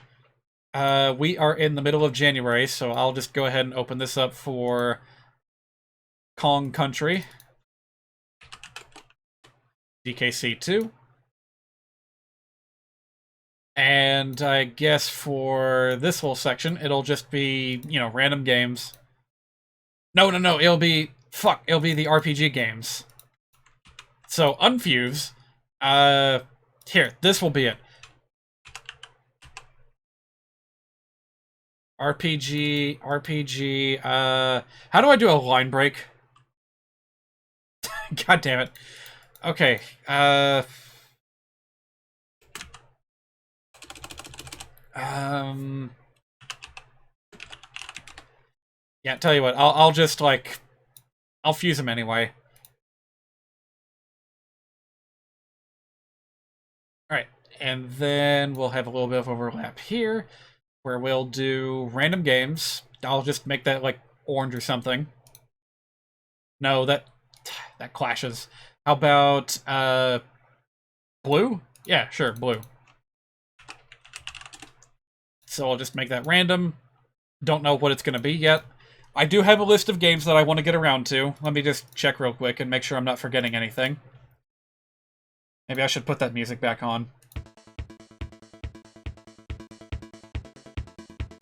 S1: We are in the middle of January, so I'll just go ahead and open this up for Kong Country. DKC2. And I guess for this whole section, it'll just be, you know, random games. No, it'll be... Fuck, it'll be the RPG games. So, unfuse. Here, this will be it. RPG, how do I do a line break? God damn it. Okay, yeah, tell you what, I'll just, like, I'll fuse them anyway. Alright, and then we'll have a little bit of overlap here, where we'll do random games. I'll just make that, like, orange or something. No, that clashes. How about, blue? Yeah, sure, blue. So I'll just make that random. Don't know what it's going to be yet. I do have a list of games that I want to get around to. Let me just check real quick and make sure I'm not forgetting anything. Maybe I should put that music back on.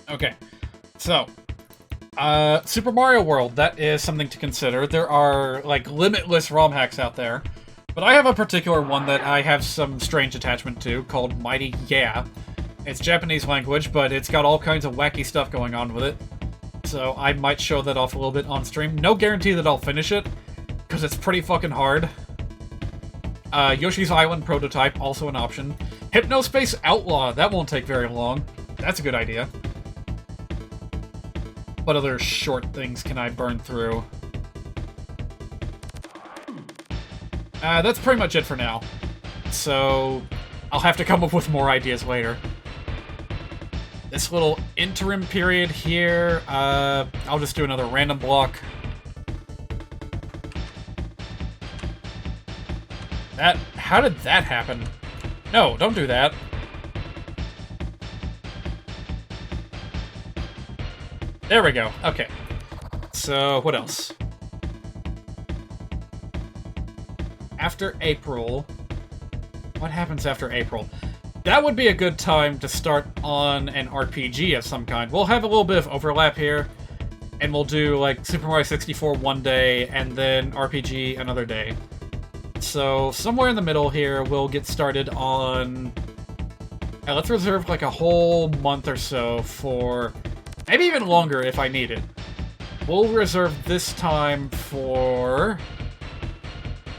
S1: Okay, so, Super Mario World, that is something to consider. There are, like, limitless ROM hacks out there, but I have a particular one that I have some strange attachment to, called Mighty Yeah. It's Japanese language, but it's got all kinds of wacky stuff going on with it, so I might show that off a little bit on stream. No guarantee that I'll finish it, because it's pretty fucking hard. Yoshi's Island Prototype, also an option. Hypnospace Outlaw, that won't take very long. That's a good idea. What other short things can I burn through? That's pretty much it for now. So, I'll have to come up with more ideas later. This little interim period here, I'll just do another random block. How did that happen? No, don't do that. There we go. Okay. So, what else? After April... What happens after April? That would be a good time to start on an RPG of some kind. We'll have a little bit of overlap here, and we'll do, like, Super Mario 64 one day, and then RPG another day. So, somewhere in the middle here, we'll get started on... let's reserve, like, a whole month or so for... Maybe even longer if I need it. We'll reserve this time for...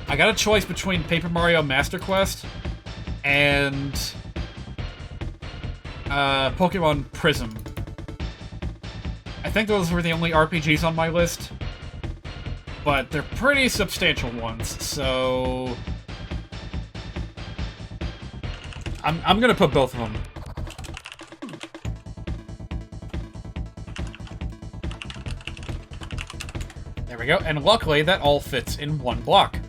S1: I got a choice between Paper Mario Master Quest and Pokemon Prism. I think those were the only RPGs on my list, but they're pretty substantial ones, so... I'm gonna put both of them. There we go, and luckily that all fits in one block.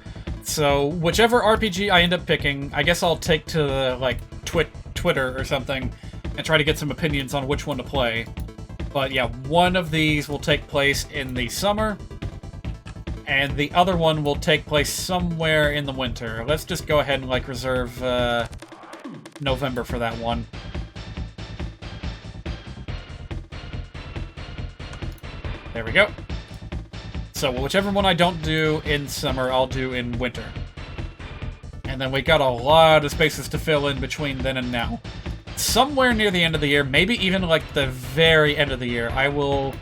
S1: So, whichever RPG I end up picking, I guess I'll take to, like, Twitter or something and try to get some opinions on which one to play. But yeah, one of these will take place in the summer, and the other one will take place somewhere in the winter. Let's just go ahead and, like, reserve, November for that one. There we go. So, whichever one I don't do in summer, I'll do in winter. And then we got a lot of spaces to fill in between then and now. Somewhere near the end of the year, maybe even like the very end of the year, I will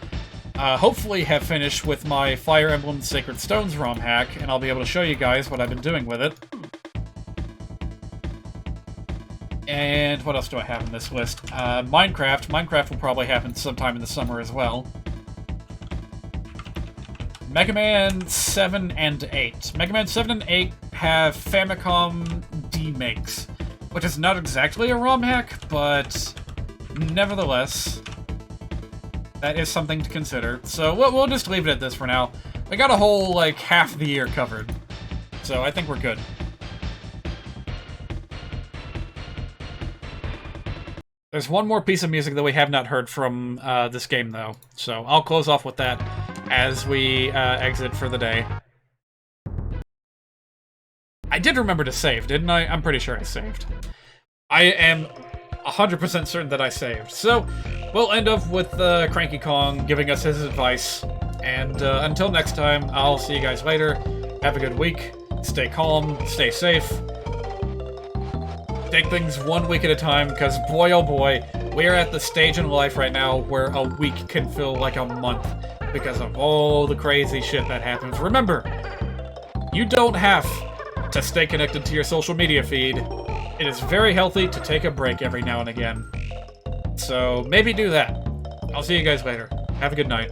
S1: hopefully have finished with my Fire Emblem Sacred Stones ROM hack, and I'll be able to show you guys what I've been doing with it. And what else do I have in this list? Minecraft. Minecraft will probably happen sometime in the summer as well. Mega Man 7 and 8. Mega Man 7 and 8 have Famicom demakes, which is not exactly a ROM hack, but nevertheless, that is something to consider. So we'll just leave it at this for now. We got a whole, like, half the year covered, so I think we're good. There's one more piece of music that we have not heard from this game, though, so I'll close off with that as we exit for the day. I did remember to save, didn't I? I'm pretty sure I saved. I am 100% certain that I saved. So, we'll end up with Cranky Kong giving us his advice. And until next time, I'll see you guys later. Have a good week. Stay calm. Stay safe. Take things 1 week at a time, because boy oh boy, we are at the stage in life right now where a week can feel like a month because of all the crazy shit that happens. Remember, you don't have to stay connected to your social media feed. It is very healthy to take a break every now and again. So maybe do that. I'll see you guys later. Have a good night.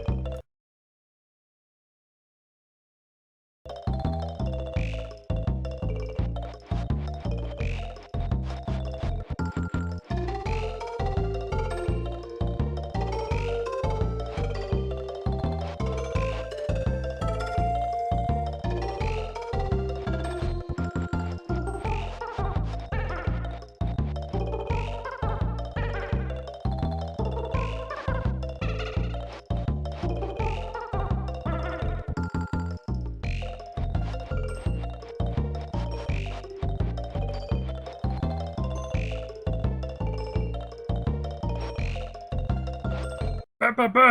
S1: Ba ba ba.